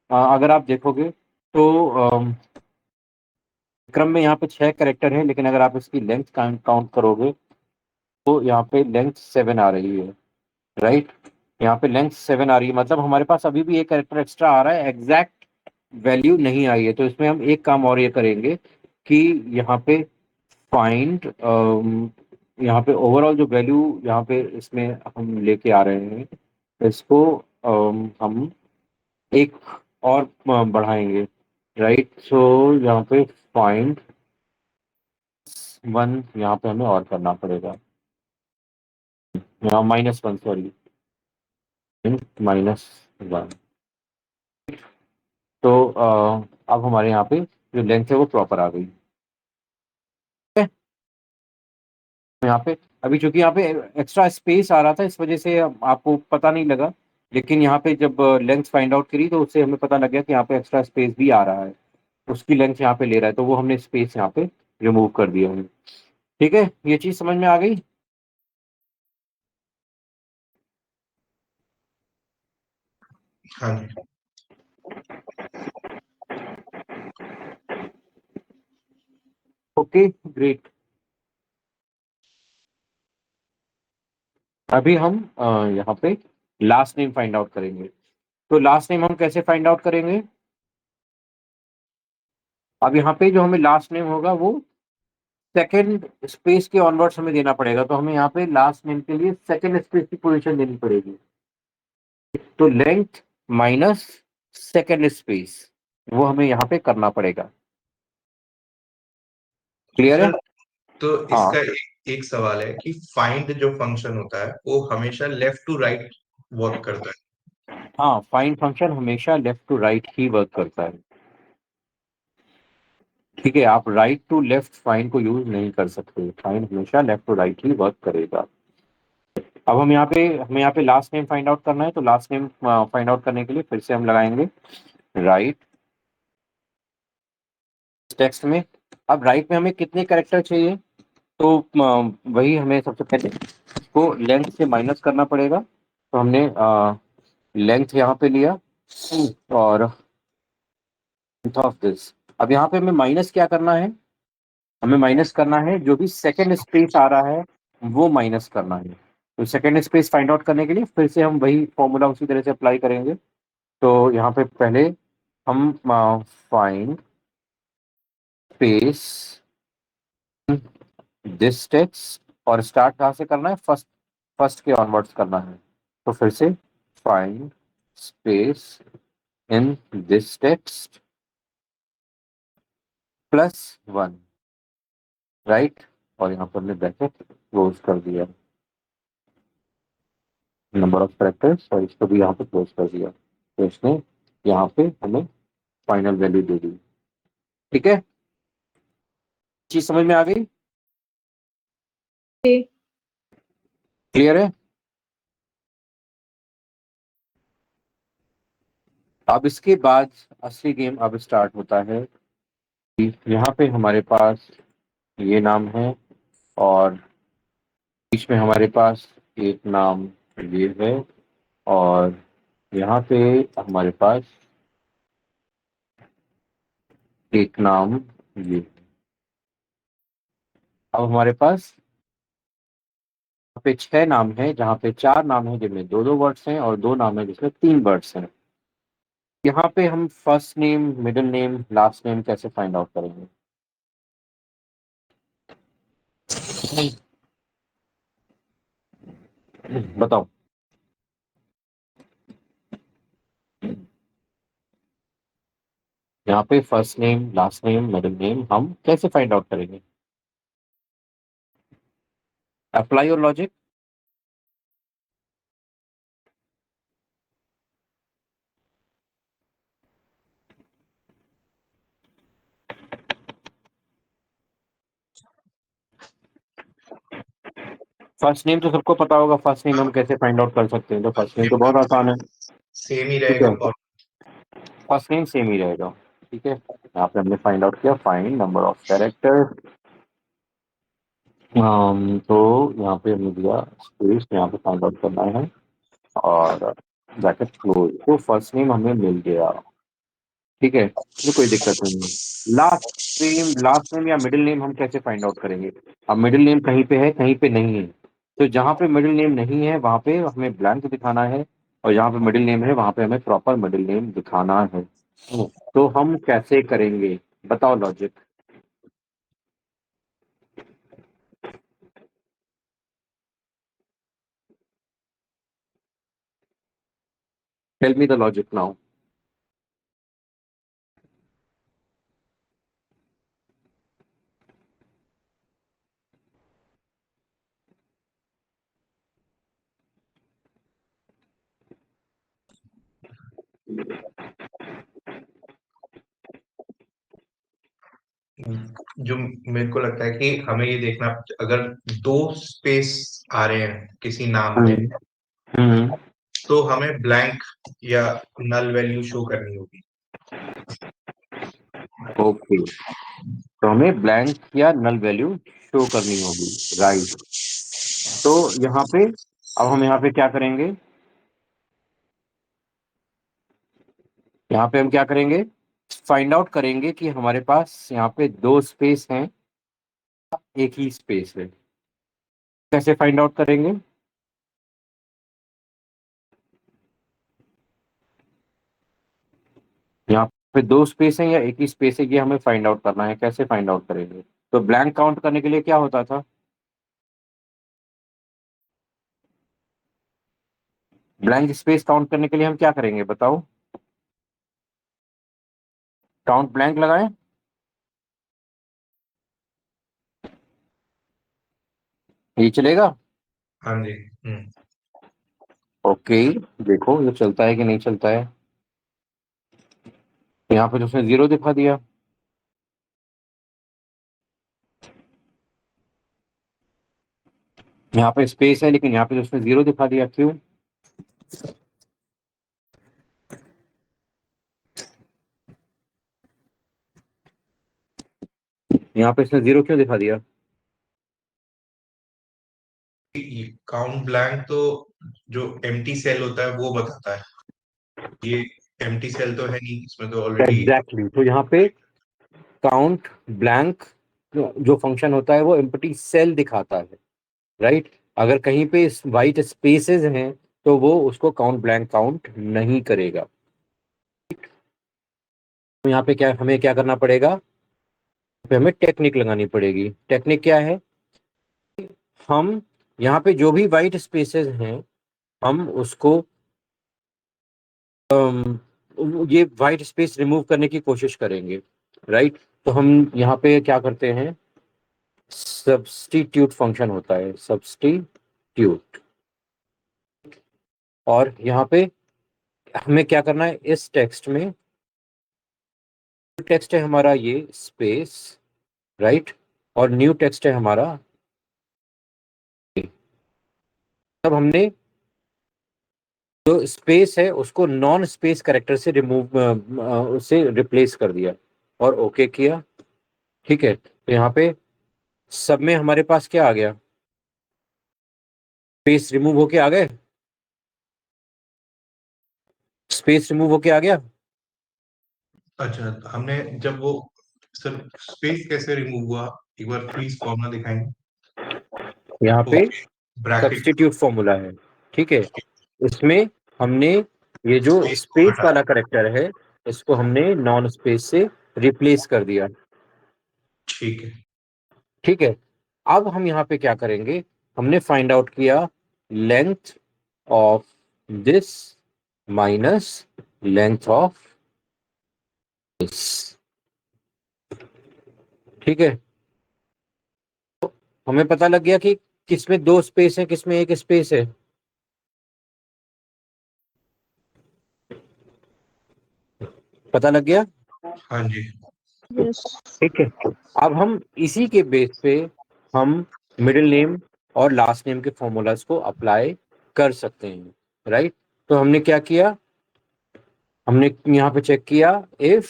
अगर आप देखोगे तो क्रम में यहाँ पे 6 करेक्टर है, लेकिन अगर आप इसकी लेंथ काउंट करोगे तो यहाँ पे लेंथ 7 आ रही है। राइट, यहाँ पे लेंथ 7 आ रही है, मतलब हमारे पास अभी भी एक करेक्टर एक्स्ट्रा आ रहा है, एग्जैक्ट वैल्यू नहीं आई है। तो इसमें हम एक काम और ये करेंगे कि यहाँ पे फाइंड, यहाँ पे ओवरऑल जो वैल्यू यहाँ पे इसमें हम लेके आ रहे हैं, इसको हम एक और बढ़ाएंगे। राइट, सो यहाँ पे फाइंड 1 यहाँ पे हमें और करना पड़ेगा, यहाँ -1, सॉरी, -1। तो अब हमारे यहाँ पे जो लेंथ है वो प्रॉपर आ गई। यहाँ पे अभी चूंकि यहाँ पे एक्स्ट्रा स्पेस आ रहा था, इस वजह से आपको पता नहीं लगा, लेकिन यहाँ पे जब लेंथ फाइंड आउट करी तो उससे हमें पता लग गया कि यहाँ पे एक्स्ट्रा स्पेस भी आ रहा है, उसकी लेंथ यहाँ पे ले रहा है, तो वो हमने स्पेस यहाँ पे रिमूव कर दिया है। ठीक है, ये चीज समझ में आ गई। हाँ जी। Okay great. अभी हम यहाँ पे लास्ट नेम फाइंड आउट करेंगे। तो लास्ट नेम हम कैसे फाइंड आउट करेंगे? अब यहाँ पे जो हमें लास्ट नेम होगा वो सेकंड स्पेस के ऑनवर्ड्स हमें देना पड़ेगा, तो हमें यहाँ पे लास्ट नेम के लिए सेकंड स्पेस की पोजीशन देनी पड़ेगी। तो लेंथ माइनस सेकंड स्पेस, वो हमें यहाँ पे करना पड़ेगा। क्लियर है? सर, तो हाँ इसका एक सवाल है कि फाइंड जो फंक्शन होता है वो हमेशा लेफ्ट टू राइट वर्क करता है। हाँ, फाइंड फंक्शन हमेशा लेफ्ट टू राइट ही वर्क करता है। ठीक है, आप राइट टू लेफ्ट फाइंड को यूज नहीं कर सकते, फाइंड हमेशा लेफ्ट टू राइट ही वर्क करेगा। अब हमें यहाँ पे लास्ट नेम फाइंड आउट करना है, तो लास्ट नेम फाइंड आउट करने के लिए फिर से हम लगाएंगे राइट टेक्स्ट में। अब राइट में हमें कितने कैरेक्टर चाहिए? तो वही हमें सबसे पहले इसको लेंथ से माइनस करना पड़ेगा। तो हमने लेंथ यहाँ पे लिया और ऑफ दिस। अब यहाँ पे हमें माइनस क्या करना है? हमें माइनस करना है जो भी सेकंड स्पेस आ रहा है वो माइनस करना है। तो सेकंड स्पेस फाइंड आउट करने के लिए फिर से हम वही फॉर्मूला उसी तरह से अप्लाई करेंगे। तो यहाँ पे पहले हम फाइंड स्पेस दिस टेक्स्ट, और स्टार्ट कहाँ से करना है? फर्स्ट फर्स्ट के ऑनवर्ड्स करना है। तो फिर से find space in this text +1, right. और यहाँ पर हमने ब्रैकेट क्लोज कर दिया, नंबर ऑफ कैरेक्टर्स, और इसको भी यहाँ पे क्लोज कर दिया। तो इसने यहाँ पे हमें फाइनल वैल्यू दे दी। ठीक है, चीज समझ में आ गई? क्लियर है? अब इसके बाद असली गेम अब स्टार्ट होता है। यहाँ पे हमारे पास ये नाम है और बीच में हमारे पास एक नाम ये है, और यहाँ पे हमारे पास एक नाम ये। अब हमारे पास यहाँ पे 6 नाम है, जहाँ पे 4 नाम है जिनमें 2-2 वर्ड्स हैं और 2 नाम है जिसमें 3 वर्ड्स हैं। यहाँ पे हम first name, middle name, last name कैसे फाइंड आउट करेंगे? बताओ। यहाँ पे first name, last name, middle name हम कैसे फाइंड आउट करेंगे? Apply your logic. First name तो सबको पता होगा, फर्स्ट नेम हम कैसे फाइंड आउट कर सकते हैं? तो फर्स्ट नेम तो बहुत आसान है। सेम ही ठीक रहेगा है, फॉर। फर्स्ट नेम सेम ही रहेगा। ठीक है, यहाँ पे हमने फाइंड आउट किया फाइंड नंबर ऑफ कैरेक्टर। तो यहाँ पे हमने दिया स्पेस, यहाँ पे फाइंड आउट करना है और ब्रैकेट क्लोज। तो फर्स्ट नेम हमें मिल गया। ठीक है, तो कोई दिक्कत नहीं है। लास्ट नेम या मिडिल नेम हम कैसे फाइंड आउट करेंगे? अब मिडिल नेम कहीं पे है, कहीं पे नहीं है। तो जहाँ पे मिडिल नेम नहीं है वहां पे हमें ब्लैंक दिखाना है, और जहाँ पे मिडिल नेम है वहां पे हमें प्रॉपर मिडिल नेम दिखाना है। तो हम कैसे करेंगे? बताओ logic. Tell me the logic now. जो मेरे को लगता है कि हमें ये देखना, अगर दो स्पेस आ रहे हैं किसी नाम में, तो हमें ब्लैंक या नल वैल्यू शो करनी होगी। ओके, तो हमें ब्लैंक या नल वैल्यू शो करनी होगी, राइट। तो यहाँ पे अब हम यहाँ पे क्या करेंगे, यहाँ पे हम क्या करेंगे, फाइंड आउट करेंगे कि हमारे पास यहाँ पे दो स्पेस हैं, एक ही स्पेस है। कैसे फाइंड आउट करेंगे, यहाँ पे दो स्पेस है या एक ही स्पेस है, ये हमें फाइंड आउट करना है। कैसे फाइंड आउट करेंगे, तो ब्लैंक काउंट करने के लिए क्या होता था, ब्लैंक स्पेस काउंट करने के लिए हम क्या करेंगे बताओ, काउंट ब्लैंक लगाएं, ये चलेगा। हाँ जी। ओके, देखो ये चलता है कि नहीं चलता है। यहाँ पे तो उसने 0 दिखा दिया, यहाँ पे स्पेस है लेकिन यहाँ पे तो उसने 0 दिखा दिया, क्यों। यहाँ पे इसने 0 क्यों दिखा दिया, काउंट ब्लैंक तो जो एम्प्टी सेल होता है वो बताता है, ये एम्प्टी सेल तो है नहीं, इसमें तो ऑलरेडी। एग्जैक्टली तो यहाँ पे काउंट ब्लैंक जो फंक्शन होता है वो एम्प्टी सेल दिखाता है, राइट। अगर कहीं पे वाइट स्पेसेस हैं तो वो उसको काउंट ब्लैंक काउंट नहीं करेगा। तो यहाँ पे क्या हमें क्या करना पड़ेगा, पे हमें टेक्निक लगानी पड़ेगी। टेक्निक क्या है, हम यहाँ पे जो भी वाइट स्पेसेस हैं हम उसको ये वाइट स्पेस रिमूव करने की कोशिश करेंगे, राइट। तो हम यहाँ पे क्या करते हैं, सब्स्टिट्यूट फंक्शन होता है, सब्स्टिट्यूट। और यहाँ पे हमें क्या करना है, इस टेक्स्ट में, टेक्स्ट है हमारा ये स्पेस, राइट, और न्यू टेक्स्ट है हमारा, तब हमने जो स्पेस है उसको नॉन स्पेस कैरेक्टर से रिमूव उससे रिप्लेस कर दिया और ओके किया, ठीक है। तो यहाँ पे सब में हमारे पास क्या आ गया, स्पेस रिमूव होके आ गए, स्पेस रिमूव होके आ गया। अच्छा, हमने जब वो सर स्पेस कैसे रिमूव हुआ, एक बार प्लीज फॉर्मूला दिखाएंगे। यहाँ पे ओके, ब्रैकेट सब्स्टिट्यूट फॉर्मूला है, ठीक है। इसमें हमने ये जो स्पेस को स्पेस हटा, वाला करेक्टर है इसको हमने नॉन स्पेस से रिप्लेस कर दिया, ठीक है। ठीक है। अब हम यहाँ पे क्या करेंगे, हमने फाइंड आउट किया length of this minus length of this, ठीक है। हमें पता लग गया कि किसमें दो स्पेस है किसमें एक स्पेस है, पता लग गया, हाँ जी। यस। ठीक है। अब हम इसी के बेस पे हम मिडिल नेम और लास्ट नेम के फॉर्मूलाज को अप्लाई कर सकते हैं, राइट। तो हमने क्या किया, हमने यहाँ पे चेक किया इफ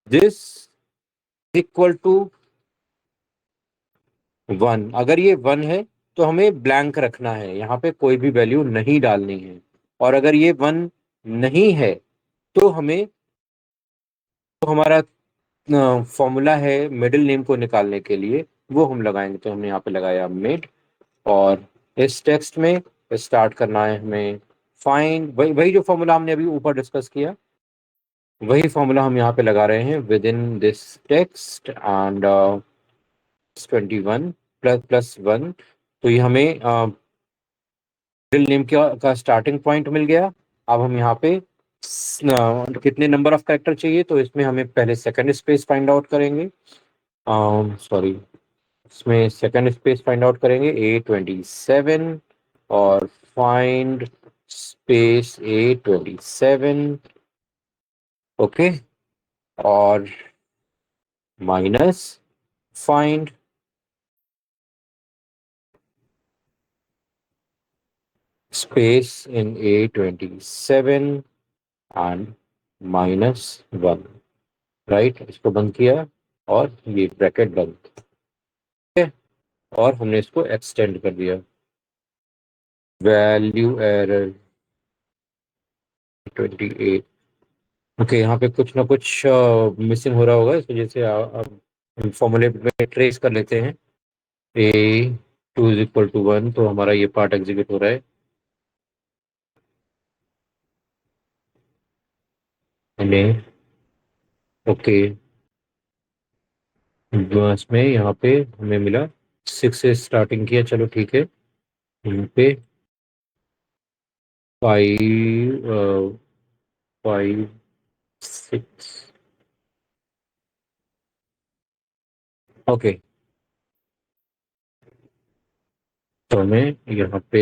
दिस इक्वल टू 1, अगर ये 1 है तो हमें ब्लैंक रखना है, यहाँ पे कोई भी वैल्यू नहीं डालनी है। और अगर ये 1 नहीं है तो हमें, तो हमारा फॉर्मूला है मिडिल नेम को निकालने के लिए वो हम लगाएंगे। तो हमने यहाँ पे लगाया मिड, और इस टेक्स्ट में स्टार्ट करना है हमें फाइंड, वही वही जो फॉर्मूला हमने अभी ऊपर डिस्कस किया वही फॉर्मूला हम यहाँ पे लगा रहे हैं with in this text and 21 plus plus 1। तो ये हमें मिडिल नेम का स्टार्टिंग पॉइंट मिल गया। अब हम यहाँ पे कितने नंबर ऑफ कैरेक्टर चाहिए, तो इसमें हमें पहले सेकंड स्पेस फाइंड आउट करेंगे, सॉरी इसमें सेकंड स्पेस फाइंड आउट करेंगे A27 और फाइंड स्पेस A27, ओके। और minus find space in A27 and -1, right. इसको बंद किया और ये ब्रैकेट बंद, ठीक है, और हमने इसको एक्सटेंड कर दिया। Value error 28। ओके, यहाँ पे कुछ ना कुछ मिसिंग हो रहा होगा, इस वजह से अब हम फॉर्मूले में ट्रेस कर लेते हैं। A2 = 1, तो हमारा ये पार्ट एग्जीक्यूट हो रहा है। हमें ओके, बस में यहाँ पे हमें मिला 6 से स्टार्टिंग किया, चलो ठीक है। यहाँ पे 5 5 6 ओके, तो हमें यहाँ पे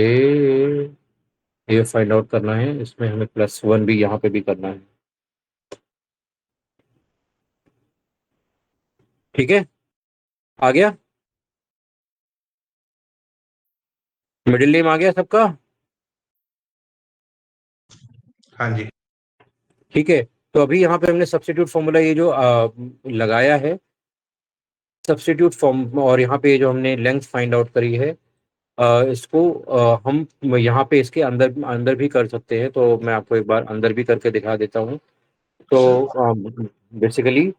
ये फाइंड आउट करना है, इसमें हमें +1 भी यहाँ पे भी करना है, ठीक है। आ गया, मिडिल नेम आ गया सबका, हाँ जी। ठीक है। तो अभी यहाँ पे हमने सब्स्टिट्यूट फॉर्मूला ये जो लगाया है, सब्स्टिट्यूट फॉर्म, और यहाँ पे जो हमने लेंथ फाइंड आउट करी है, इसको हम यहाँ पे इसके अंदर अंदर भी कर सकते हैं। तो मैं आपको एक बार अंदर भी करके दिखा देता हूँ। तो बेसिकली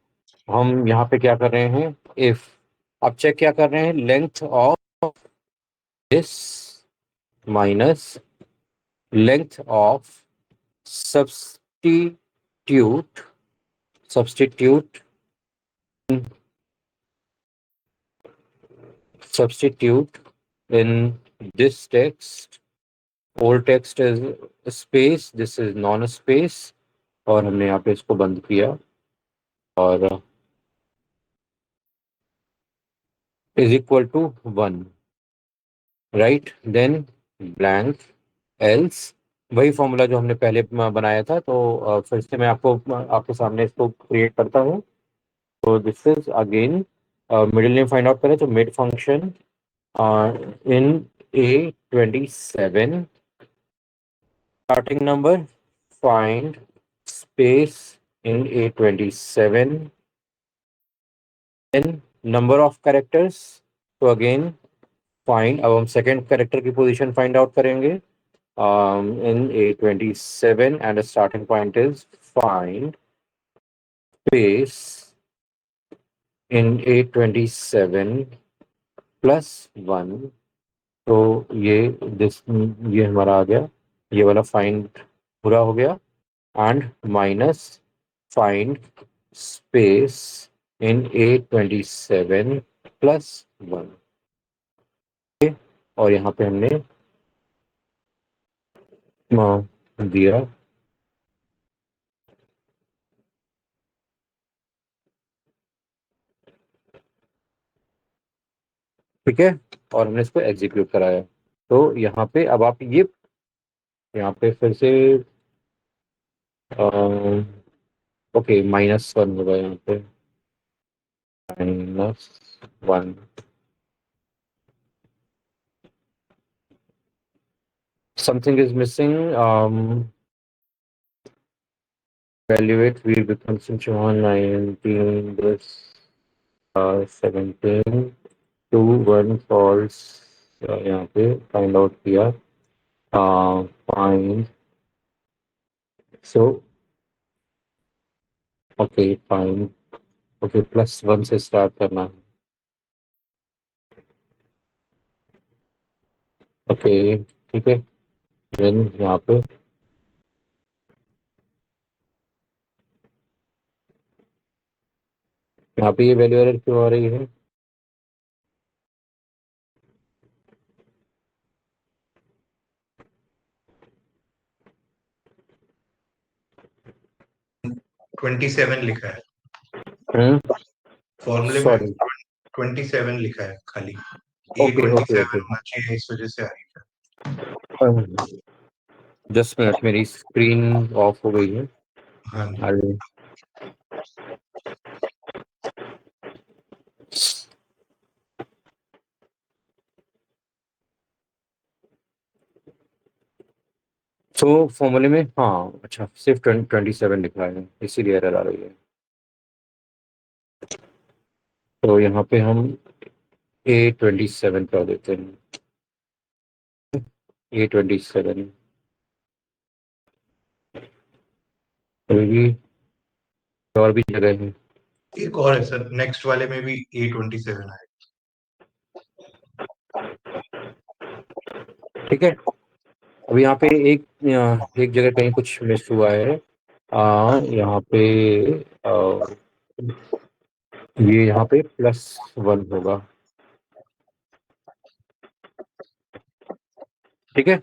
हम यहाँ पे क्या कर रहे हैं, इफ अब चेक क्या कर रहे हैं, length of this minus length of substitute substitute substitute in this text, old text is space, this is non space, और हमने यहाँ पे इसको बंद किया और is equal to 1, right. Then blank else, वही फॉर्मूला जो हमने पहले बनाया था। तो फिर से मैं आपके सामने इसको क्रिएट करता हूँ। तो this is again middle name find out करें, तो mid function in A27, starting number, find space in A27, then number of characters, तो again find, अब हम सेकेंड कैरेक्टर की पोजीशन फाइंड आउट करेंगे in A27, and the starting point is find space in A27 +1, तो ये हमारा आ गया, ये वाला फाइंड पूरा हो गया, and minus find space in A27 +1, और यहाँ पे हमने दिया ठीक है, और हमने इसको एग्जीक्यूट कराया। तो यहाँ पे अब आप ये यहाँ पे फिर से ओके, -1 होगा यहाँ पे, -1, something is missing. Evaluate we becomes Chauhan 19 this 17 2 1 false, यहाँ पे फाइंड आउट किया, find, so okay find, okay +1 से स्टार्ट करना है, ओके ठीक है। देन यहाँ पे ये वैल्यू एरर क्यों आ रही है, ट्वेंटी सेवन लिखा है फॉर्मूले में, सॉरी, 27 लिखा है खाली, ओके ओके A27 ओके, होना चाहिए, इस वजह से आ रही है। जस्ट मिनट, मेरी स्क्रीन ऑफ हो गई है। हाँ जी। अरे तो फॉर्मूले में हाँ अच्छा सिर्फ 27 लिखा है, इसीलिए एरर आ रही है। तो यहाँ पे हम A27 कर देते हैं, A27। अभी भी और भी जगह है। एक और है सर, नेक्स्ट वाले में भी A27 है। ठीक है, अभी यहाँ पे एक जगह कहीं कुछ मिस हुआ है। यहाँ पे ये यहाँ पे +1 होगा। ठीक है,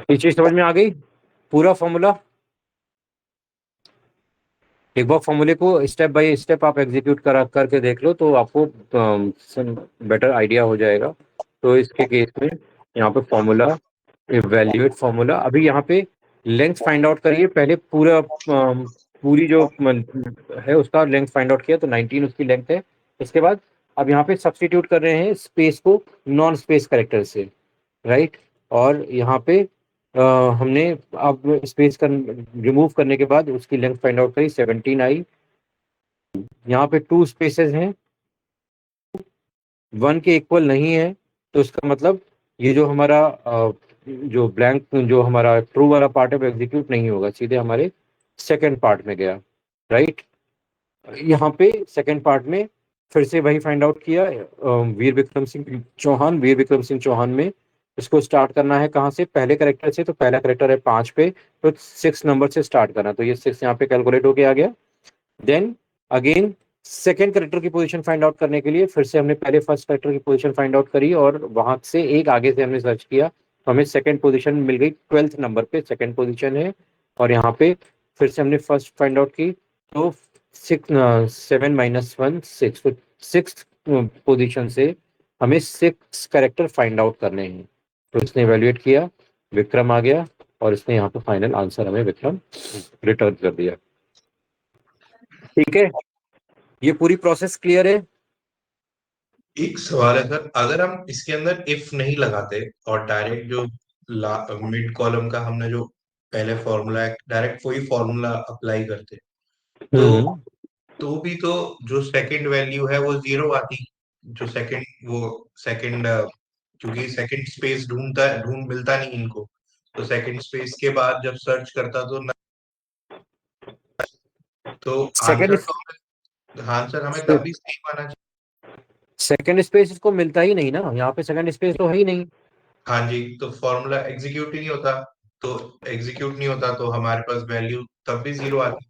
ये चीज समझ में आ गई, पूरा फॉर्मूला। एक बार फॉर्मूले को स्टेप बाय स्टेप आप एग्जीक्यूट करा करके देख लो तो आपको बेटर आइडिया हो जाएगा। तो इसके केस में यहाँ पे फॉर्मूला, इवैल्यूएट फॉर्मूला, अभी यहाँ पे लेंथ फाइंड आउट करिए पहले, पूरा पूरी जो है उसका लेंथ फाइंड आउट किया तो 19 उसकी लेंथ है। इसके बाद अब यहाँ पे सब्स्टिट्यूट कर रहे हैं स्पेस को नॉन स्पेस कैरेक्टर से, राइट। और यहाँ पे हमने अब स्पेस कर रिमूव करने के बाद उसकी लेंथ फाइंड आउट करी, 17 आई। यहाँ पे 2 स्पेसेस हैं, 1 के इक्वल नहीं है, तो इसका मतलब ये जो हमारा जो ब्लैंक जो हमारा ट्रू वाला पार्ट है वो एग्जीक्यूट नहीं होगा, सीधे हमारे सेकेंड पार्ट में गया, राइट। यहाँ पे सेकेंड पार्ट में फिर से वही फाइंड आउट किया, वीर विक्रम सिंह चौहान में इसको स्टार्ट करना है कहाँ से, पहले करेक्टर से। तो पहला करेक्टर है 5 पे, तो 6 नंबर से स्टार्ट करना, तो ये 6 यहाँ पे कैलकुलेट होके आ गया। देन अगेन सेकेंड करेक्टर की पोजीशन फाइंड आउट करने के लिए फिर से हमने पहले फर्स्ट करेक्टर की पोजीशन फाइंड आउट करी और वहां से एक आगे से हमने सर्च किया, तो हमें सेकेंड पोजीशन मिल गई, 12th नंबर पे सेकेंड पोजीशन है। और यहाँ पे फिर से हमने फर्स्ट फाइंड आउट की, तो 7 - 1 6, तो 6th पोजीशन से हमें 6 करेक्टर फाइंड आउट करने हैं। तो इसने इवेल्युएट किया, विक्रम आ गया और इसने यहाँ पे फाइनल आंसर हमें विक्रम रिटर्न कर दिया। ठीक है, ये पूरी प्रोसेस क्लियर है। एक सवाल है सर, अगर हम इसके अंदर इफ नहीं लगाते और डायरेक्ट जो मिड कॉलम का हमने जो पहले फॉर्मूला है डायरेक्ट वही फॉर्मूला अप्लाई करते, तो हम्म भी तो जो सेकंड वैल्यू है वो जीरो आती। जो सेकंड क्योंकि सेकंड स्पेस ढूंढ मिलता नहीं इनको, तो सेकंड स्पेस के बाद जब सर्च करता तो सेकंड आंसर तो आंसर हमें तब भी सेम आना चाहिए। सेकंड स्पेस इसको मिलता ही नहीं ना, यहाँ पे सेकंड स्पेस तो है ही नहीं। हाँ जी, तो फॉर्मूला एग्जीक्यूट ही नहीं होता, तो एग्जीक्यूट नहीं होता तो हमारे पास वैल्यू तब भी जीरो आती।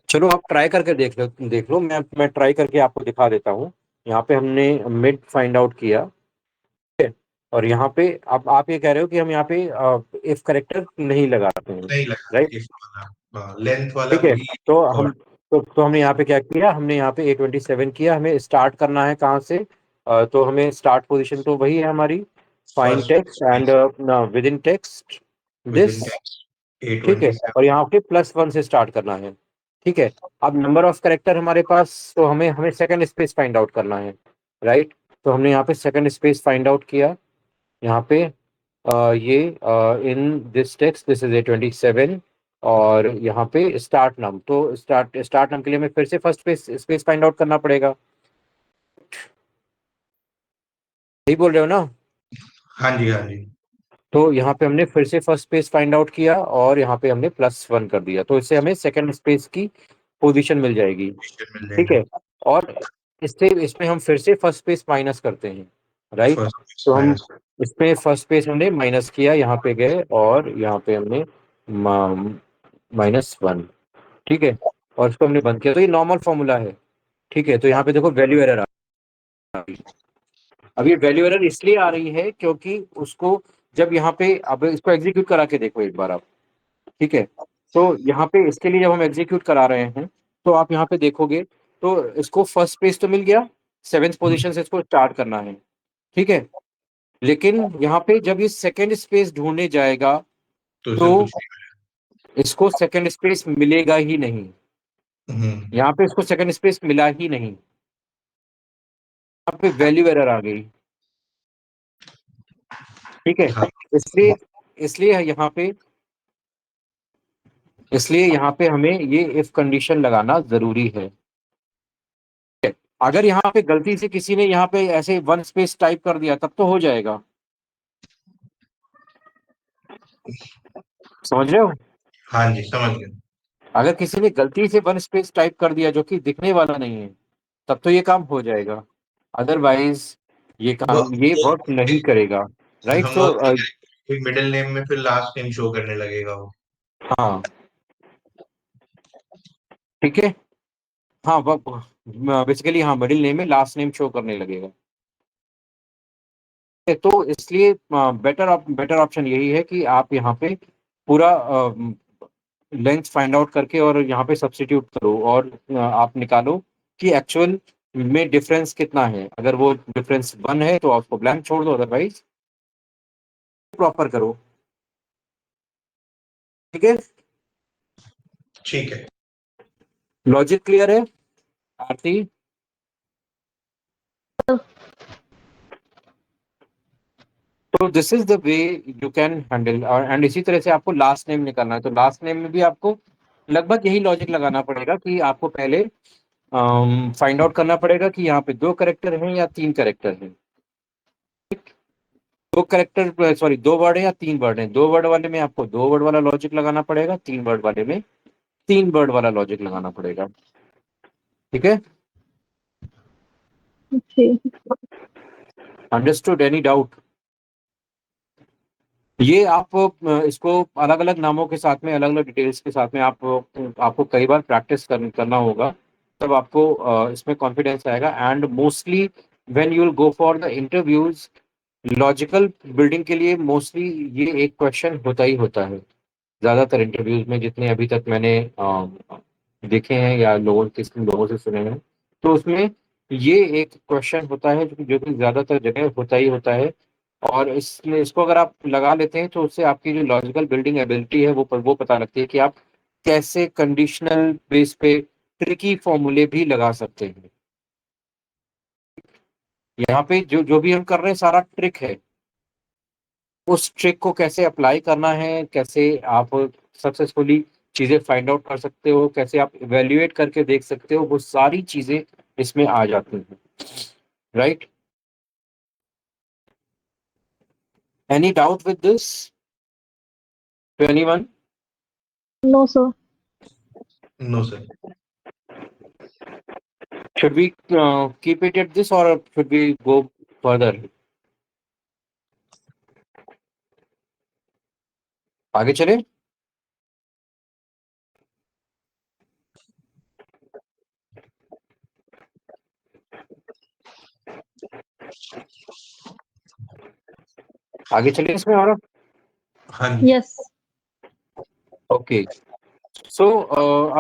चलो आप ट्राई करके देख लो, मैं ट्राई करके आपको दिखा देता हूँ। यहाँ पे हमने मिड फाइंड आउट किया, ठीक है? और यहाँ पे आप ये कह रहे हो कि हम यहाँ पे इफ करेक्टर नहीं लगाते हैं, नहीं लगा राइट। इफ वाला, लेंथ वाला ठीक है, भी। तो और हम तो हमने यहाँ पे क्या किया, हमने यहाँ पे A27 किया, हमें स्टार्ट करना है कहाँ से, तो हमें स्टार्ट पोजीशन तो वही है हमारी, find first text and space within text with this. In A ठीक है, ट्वेंटी और सेवन यहाँ पे +1 से स्टार्ट करना है। ठीक है, अब नंबर ऑफ करेक्टर हमारे पास, तो हमें हमें सेकंड स्पेस फाइंड आउट करना है, राइट। तो हमने यहाँ पे सेकंड स्पेस फाइंड आउट किया, यहाँ पे ये in this text this is A27, और यहाँ पे स्टार्ट नम, तो स्टार्ट नम के लिए हमें फिर से फर्स्ट स्पेस फाइंड आउट करना पड़ेगा, यही बोल रहे हो ना। हाँ जी हाँ जी, तो यहाँ पे हमने फिर से फर्स्ट स्पेस फाइंड आउट किया और यहाँ पे हमने +1 कर दिया, तो इससे हमें सेकंड स्पेस की पोजीशन मिल जाएगी। क्वेश्चन मिल ठीक जाएगा। है, और इससे इसमें हम फिर से फर्स्ट स्पेस माइनस करते हैं, राइट। फर्स्ट तो हम माइनस इसमें फर्स्ट स्पेस हमने माइनस किया, यहाँ पे गए और यहाँ पे हमने -1, ठीक है, और इसको हमने बंद किया, तो ये नॉर्मल फॉर्मूला है। ठीक है, तो यहाँ पे देखो वैल्यू एरर आ रही है। अब ये वैल्यू एरर इसलिए आ रही है क्योंकि उसको जब यहाँ पे, अब इसको एग्जीक्यूट करा के देखो एक बार आप, ठीक है। तो यहाँ पे इसके लिए जब हम एग्जीक्यूट करा रहे हैं तो आप यहाँ पे देखोगे, तो इसको फर्स्ट पेज तो मिल गया, 7th पोजीशन से इसको स्टार्ट करना है, ठीक है। लेकिन यहाँ पे जब ये सेकंड स्पेस ढूंढने जाएगा तो तो उसे कुछ इसको सेकंड स्पेस मिलेगा ही नहीं, नहीं। यहाँ पे इसको सेकंड स्पेस मिला ही नहीं, यहाँ पे वैल्यू एरर आ गई। ठीक है। हाँ इसलिए इसलिए यहाँ पे हमें ये इफ कंडीशन लगाना जरूरी है। अगर यहाँ पे गलती से किसी ने यहाँ पे ऐसे वन स्पेस टाइप कर दिया तब तो हो जाएगा, समझ रहे हो? हाँ जी, समझ गए। अगर किसी ने गलती से वन स्पेस टाइप कर दिया जो कि दिखने वाला नहीं है, तब तो ये काम हो जाएगा, अदरवाइज वो ये वर्क नहीं करेगा। राइट। हम वो नहीं करेंगे, मिडिल नेम में फिर लास्ट नेम शो करने लगेगा वो। हाँ ठीक है। हाँ वो बेसिकली हाँ मिडिल नेम में लास्ट नेम शो करने लगेगा। तो इसलिए बेटर ऑप्शन यही है कि आप यहाँ पे पूरा लेंथ फाइंड आउट करके और यहाँ पे सब्स्टिट्यूट करो और आप निकालो कि एक्चुअल में डिफरेंस कितना है। अगर वो डिफरेंस 1 है तो आपको ब्लैंक छोड़ दो, अदरवाइज प्रॉपर करो। ठीक है, ठीक है। लॉजिक क्लियर है आरती? तो this is the way you can handle. And इसी तरह से आपको लास्ट नेम निकालना है, तो लास्ट नेम में भी आपको लगभग यही लॉजिक लगाना पड़ेगा कि आपको पहले फाइंड आउट करना पड़ेगा कि यहाँ पे 2 करेक्टर हैं या 3 करेक्टर हैं। 2 करेक्टर सॉरी 2 वर्ड है या 3 वर्ड है। 2 वर्ड वाले में आपको 2 वर्ड वाला लॉजिक लगाना पड़ेगा, 3 वर्ड वाले में 3 वर्ड वाला लॉजिक लगाना पड़ेगा। ठीक है, ओके। अंडरस्टूड? Any doubt? ये आप इसको अलग अलग नामों के साथ में, अलग अलग डिटेल्स के साथ में आपको कई बार प्रैक्टिस करना होगा, तब आपको इसमें कॉन्फिडेंस आएगा। And mostly when you will go for the interviews, logical building के लिए मोस्टली ये एक क्वेश्चन होता ही होता है। ज्यादातर इंटरव्यूज में जितने अभी तक मैंने देखे हैं या लोगों से सुने हैं, तो उसमें ये एक क्वेश्चन होता है जो कि ज्यादातर जगह होता ही होता है। और इसको अगर आप लगा लेते हैं तो उससे आपकी जो लॉजिकल बिल्डिंग एबिलिटी है वो पता लगती है कि आप कैसे कंडीशनल बेस पे ट्रिकी फॉर्मूले भी लगा सकते हैं। यहाँ पे जो जो भी हम कर रहे हैं सारा ट्रिक है। उस ट्रिक को कैसे अप्लाई करना है, कैसे आप सक्सेसफुली चीजें फाइंड आउट कर सकते हो, कैसे आप इवेल्युएट करके देख सकते हो, वो सारी चीजें इसमें आ जाती हैं। Right? Any doubt with this to anyone? No sir. No sir. Should we keep it at this or should we go further? आगे चले? आगे चले इसमें और? हाँ जी। यस। ओके। सो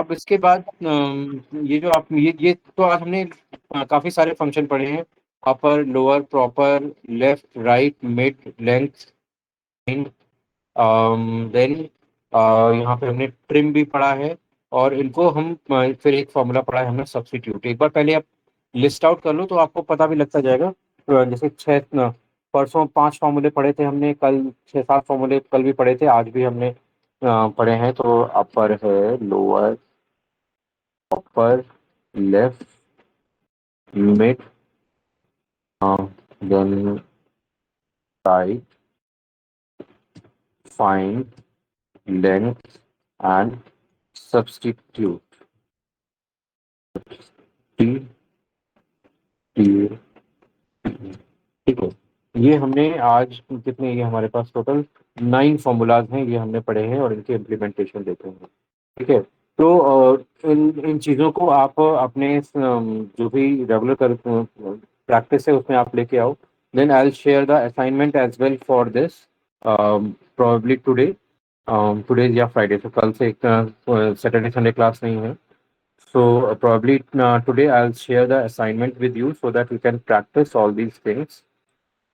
अब इसके बाद ये जो आप ये तो आज हमने काफी सारे फंक्शन पढ़े हैं। Upper, lower, proper, left, right, mid, length, then यहाँ पे हमने ट्रिम भी पढ़ा है। और इनको हम फिर एक फॉर्मूला पढ़ा है हमने सब्स्टिट्यूट। एक बार पहले आप लिस्ट आउट कर लो तो आपको पता भी लगता जाएगा। जैसे परसों 5 फॉर्मूले पढ़े थे हमने, कल 6-7 फॉर्मूले कल भी पढ़े थे, आज भी हमने पढ़े हैं। तो अपर है, lower, upper, left, mid, then right, find, length and substitute. ठीक है। ये हमने आज कितने, ये हमारे पास टोटल 9 फॉर्मूलाज हैं, ये हमने पढ़े हैं और इनके इम्प्लीमेंटेशन देखे हैं। ठीक है। तो इन इन चीज़ों को आप अपने जो भी रेगुलर कर प्रैक्टिस है उसमें आप लेके आओ। Then I will share the assignment as well for this probably today, today या फ्राइडे। तो कल से सैटरडे संडे क्लास नहीं है। So probably today I'll share the assignment with you so that you can practice all these things.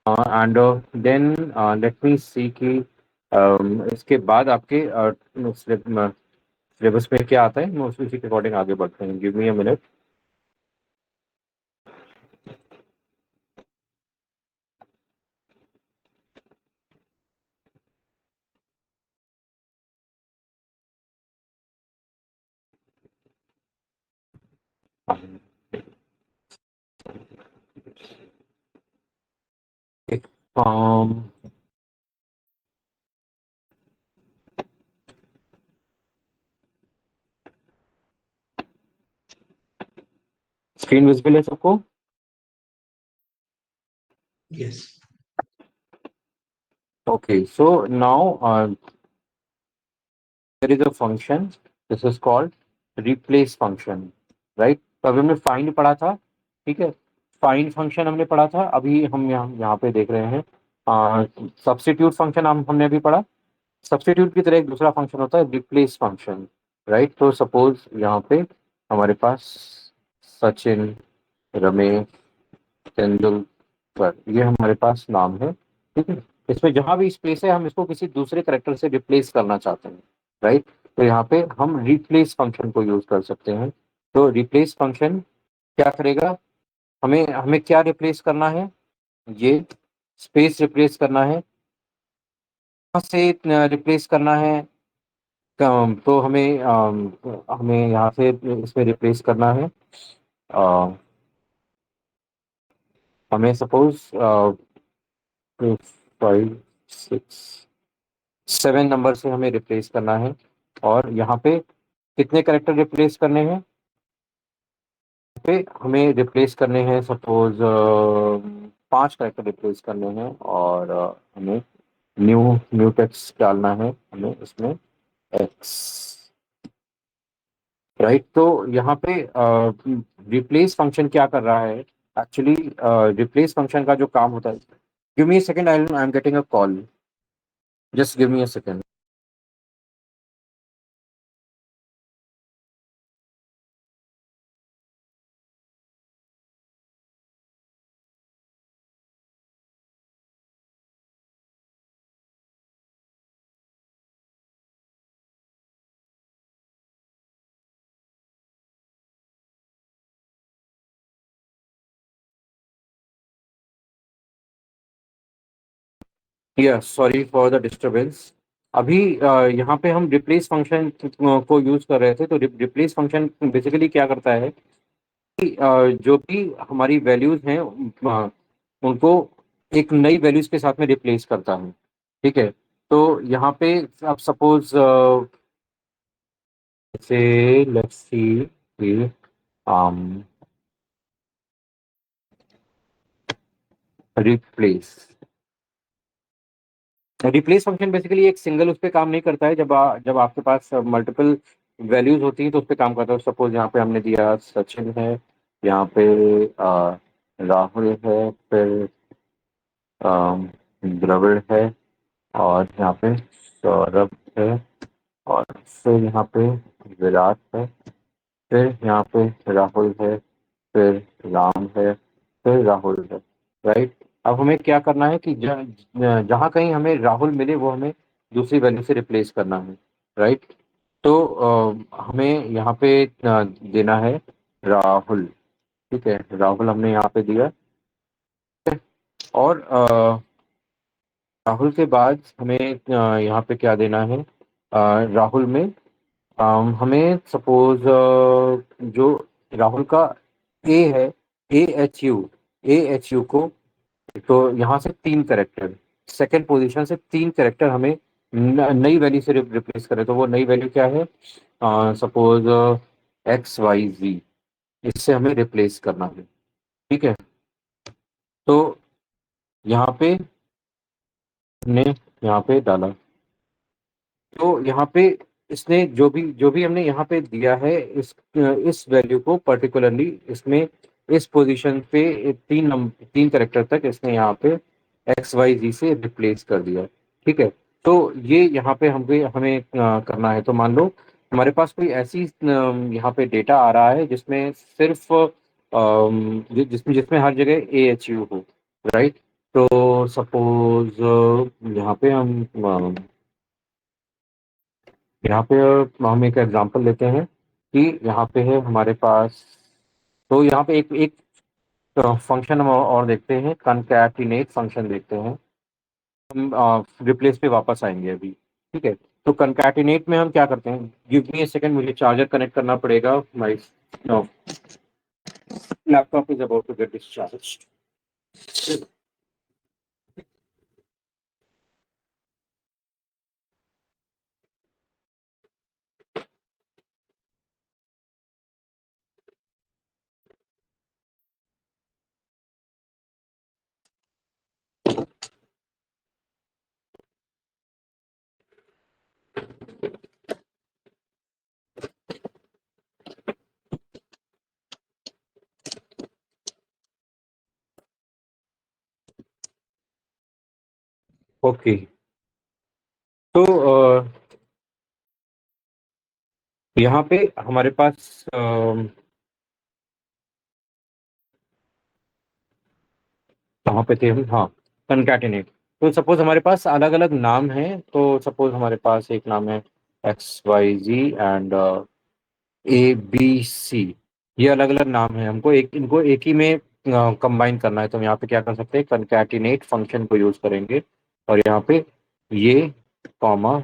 And then let me see कि इसके बाद आपके सिलेबस में क्या आता है, मैं उसी के अकॉर्डिंग आगे बढ़ते हैं। Give me a minute. Screen visible है सबको? Yes. Okay, so now there is a function. This is called replace function, right? तो अभी हमने find पढ़ा था, ठीक है? find function हमने पढ़ा था, अभी हम यहाँ पे देख रहे हैं substitute function हमने अभी पढ़ा। substitute की तरह एक दूसरा फंक्शन होता है replace function, right? तो सपोज यहाँ पे हमारे पास सचिन, रमेश, तेंदुलकर, ये हमारे पास नाम है, ठीक है? इसमें जहां भी स्पेस है हम इसको किसी दूसरे करेक्टर से रिप्लेस करना चाहते हैं, राइट? तो यहाँ पे हम रिप्लेस फंक्शन को यूज कर सकते हैं। तो रिप्लेस फंक्शन क्या करेगा, हमें हमें क्या रिप्लेस करना है, ये स्पेस रिप्लेस करना है, कहाँ से रिप्लेस करना है, तो हमें यहाँ से इसमें रिप्लेस करना है, हमें सपोज 5 6 7 नंबर से हमें रिप्लेस करना है। और यहाँ पे कितने करेक्टर रिप्लेस करने हैं, पे हमें रिप्लेस करने हैं सपोज 5 करेक्टर रिप्लेस करने हैं। और हमें न्यू न्यू टेक्स्ट डालना है हमें इसमें एक्स, राइट? तो यहाँ पे रिप्लेस फंक्शन क्या कर रहा है एक्चुअली, रिप्लेस फंक्शन का जो काम होता है, give me a second, I am getting a call, just give me a second. Sorry for the disturbance. अभी यहाँ पे हम रिप्लेस फंक्शन को यूज कर रहे थे। तो रिप्लेस फंक्शन बेसिकली क्या करता है कि जो भी हमारी वैल्यूज हैं उनको एक नई वैल्यूज के साथ में रिप्लेस करता है, ठीक है? तो यहाँ पे अब सपोज से लेट्स सी कि रिप्लेस रिप्लेस फंक्शन बेसिकली एक सिंगल उस पर काम नहीं करता है। जब आपके पास मल्टीपल वैल्यूज होती हैं तो उस पर काम करता है। सपोज यहाँ पे हमने दिया सचिन है, यहाँ पे राहुल है, फिर द्रविड़ है, और यहाँ पे सौरभ है, और फिर यहाँ पे विराट है, फिर यहाँ पे राहुल है, फिर राम है, फिर राहुल है, राइट? अब हमें क्या करना है कि जहाँ कहीं हमें राहुल मिले वो हमें दूसरी वैल्यू से रिप्लेस करना है, राइट? तो हमें यहाँ पे देना है राहुल, ठीक है? राहुल हमने यहाँ पे दिया। और राहुल के बाद हमें यहाँ पे क्या देना है, राहुल में हमें सपोज जो राहुल का ए है, ए एच यू को, तो यहाँ से 3 करेक्टर, सेकंड पोजीशन से 3 करेक्टर हमें नई वैल्यू से रिप्लेस करें। तो वो नई वैल्यू क्या है, सपोज XYZ, इससे हमें रिप्लेस करना है, ठीक है? तो यहाँ पे हमने यहाँ पे डाला, तो यहाँ पे इसने जो भी हमने यहाँ पे दिया है, इस वैल्यू को पर्टिकुलरली इसमें इस पोजीशन पे 3 करेक्टर तक इसने यहाँ पे XYZ से रिप्लेस कर दिया, ठीक है? तो ये यहाँ पे हमें करना है। तो मान लो हमारे पास कोई ऐसी यहाँ पे डेटा आ रहा है जिसमें सिर्फ जिसमें जिसमें हर जगह AHU हो, राइट? तो सपोज यहाँ पे यहाँ पे हम एक एग्जांपल लेते हैं कि यहाँ पे है हमारे पास, तो यहाँ पे एक एक फंक्शन हम और देखते हैं, कनकैटिनेट फंक्शन देखते हैं। हम रिप्लेस पे वापस आएंगे अभी, ठीक है? तो कनकैटिनेट में हम क्या करते हैं, गिव मी अ सेकंड, मुझे चार्जर कनेक्ट करना पड़ेगा, my laptop is about to get discharge. Okay, तो यहाँ पे हमारे पास कहाँ पे थे हम, हाँ, कंकैटिनेट। तो सपोज हमारे पास अलग अलग नाम हैं, तो सपोज हमारे पास एक नाम है XYZ एंड ABC। ये अलग अलग नाम है, हमको इनको एक ही में कंबाइन करना है, तो हम यहाँ पे क्या कर सकते हैं, कंकैटिनेट फंक्शन को यूज करेंगे। और यहाँ पे ये कॉमा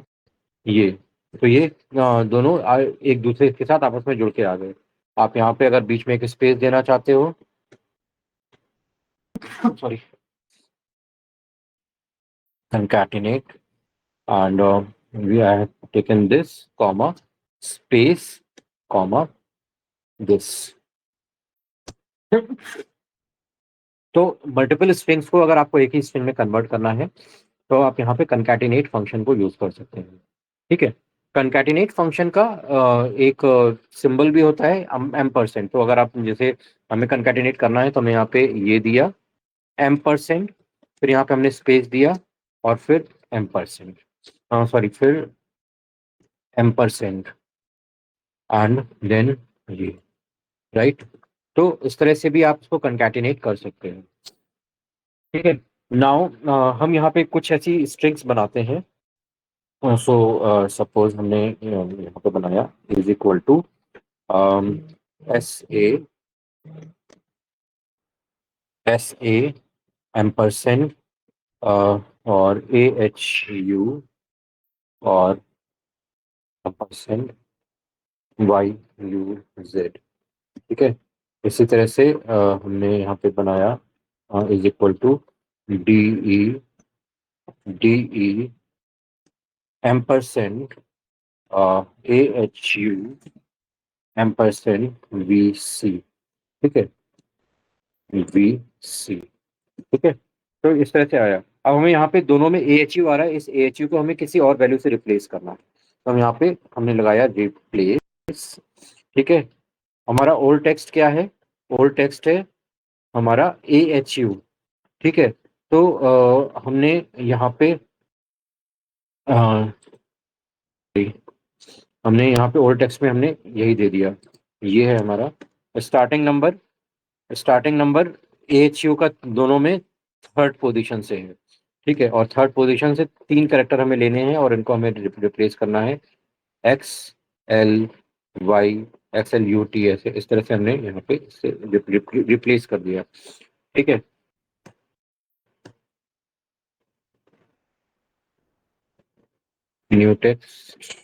ये, तो ये दोनों एक दूसरे के साथ आपस में जुड़ के आ गए। आप यहाँ पे अगर बीच में एक स्पेस देना चाहते हो, sorry, concatenate and we have taken this comma space comma this। तो मल्टीपल स्ट्रिंग्स को अगर आपको एक ही स्ट्रिंग में कन्वर्ट करना है, तो आप यहाँ पे कंकैटिनेट फंक्शन को यूज कर सकते हैं। ठीक है, कंकैटिनेट फंक्शन का एक सिंबल भी होता है एम%। तो अगर आप जैसे हमें कंकैटिनेट करना है, तो हमें यहाँ पे ये दिया एम%, फिर यहाँ पे हमने स्पेस दिया और फिर एम%, सॉरी, फिर एम% एंड देन ये, राइट। तो इस तरह से भी आप इसको कंकैटिनेट कर सकते हैं। ठीक है, नाउ हम यहाँ पे कुछ ऐसी स्ट्रिंग्स बनाते हैं। सो सपोज हमने यहाँ पे बनाया is equal to SA M% और AHU और एम% YUZ। ठीक है, इसी तरह से हमने यहाँ पे बनाया is equal to DE M% AHU M% VC। ठीक है, VC। ठीक है, तो इस तरह से आया। अब हमें यहाँ पे दोनों में AHU आ रहा है, इस AHU को हमें किसी और वैल्यू से रिप्लेस करना है, तो हम यहाँ पे हमने लगाया रिप्लेस। ठीक है, हमारा ओल्ड टेक्स्ट क्या है, ओल्ड टेक्स्ट है हमारा AHU। ठीक है, तो हमने यहाँ पे हमने यहाँ पे ओल्ड टेक्स्ट में हमने यही दे दिया, ये है हमारा starting number. Starting number AHU का दोनों में थर्ड पोजीशन से है। ठीक है, और थर्ड पोजीशन से 3 कैरेक्टर हमें लेने हैं और इनको हमें रिप्लेस करना है XLY XLUT, ऐसे इस तरह से हमने यहाँ पे रिप्लेस कर दिया। ठीक है, न्यू टेक्स्ट।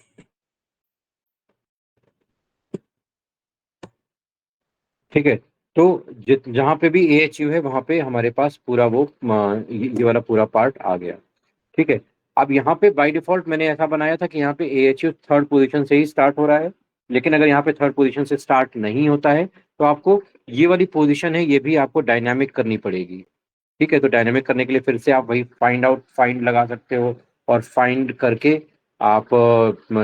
ठीक है, तो जहाँ पे भी AHU है वहां पे हमारे पास पूरा वो ये वाला पूरा पार्ट आ गया। ठीक है, अब यहाँ पे बाय डिफॉल्ट मैंने ऐसा बनाया था कि यहाँ पे AHU थर्ड पोजीशन से ही स्टार्ट हो रहा है, लेकिन अगर यहाँ पे थर्ड पोजीशन से स्टार्ट नहीं होता है, तो आपको ये वाली पोजीशन है, ये भी आपको डायनामिक करनी पड़ेगी। ठीक है, तो डायनामिक करने के लिए फिर से आप वही फाइंड लगा सकते हो, और फाइंड करके आप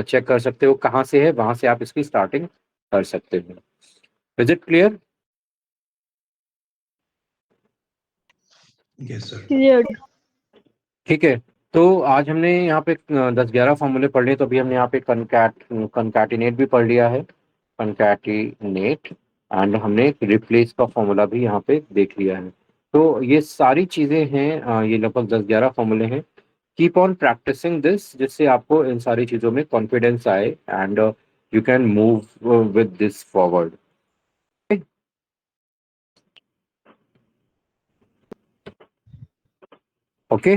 चेक कर सकते हो कहाँ से है, वहां से आप इसकी स्टार्टिंग कर सकते हो। Is it clear? Yes sir. Clear. ठीक है, तो आज हमने यहाँ पे 10-11 फॉर्मूले पढ़ लिए, तो अभी हमने यहाँ पे कंकैटिनेट भी पढ़ लिया है, कंकैटिनेट, एंड हमने रिप्लेस का फॉर्मूला भी यहाँ पे देख लिया है। तो ये सारी चीज़ें हैं, ये लगभग 10-11 फॉर्मूले हैं। कीप ऑन प्रैक्टिसिंग दिस, जिससे आपको इन सारी चीज़ों में कॉन्फिडेंस आए and you can move with this forward.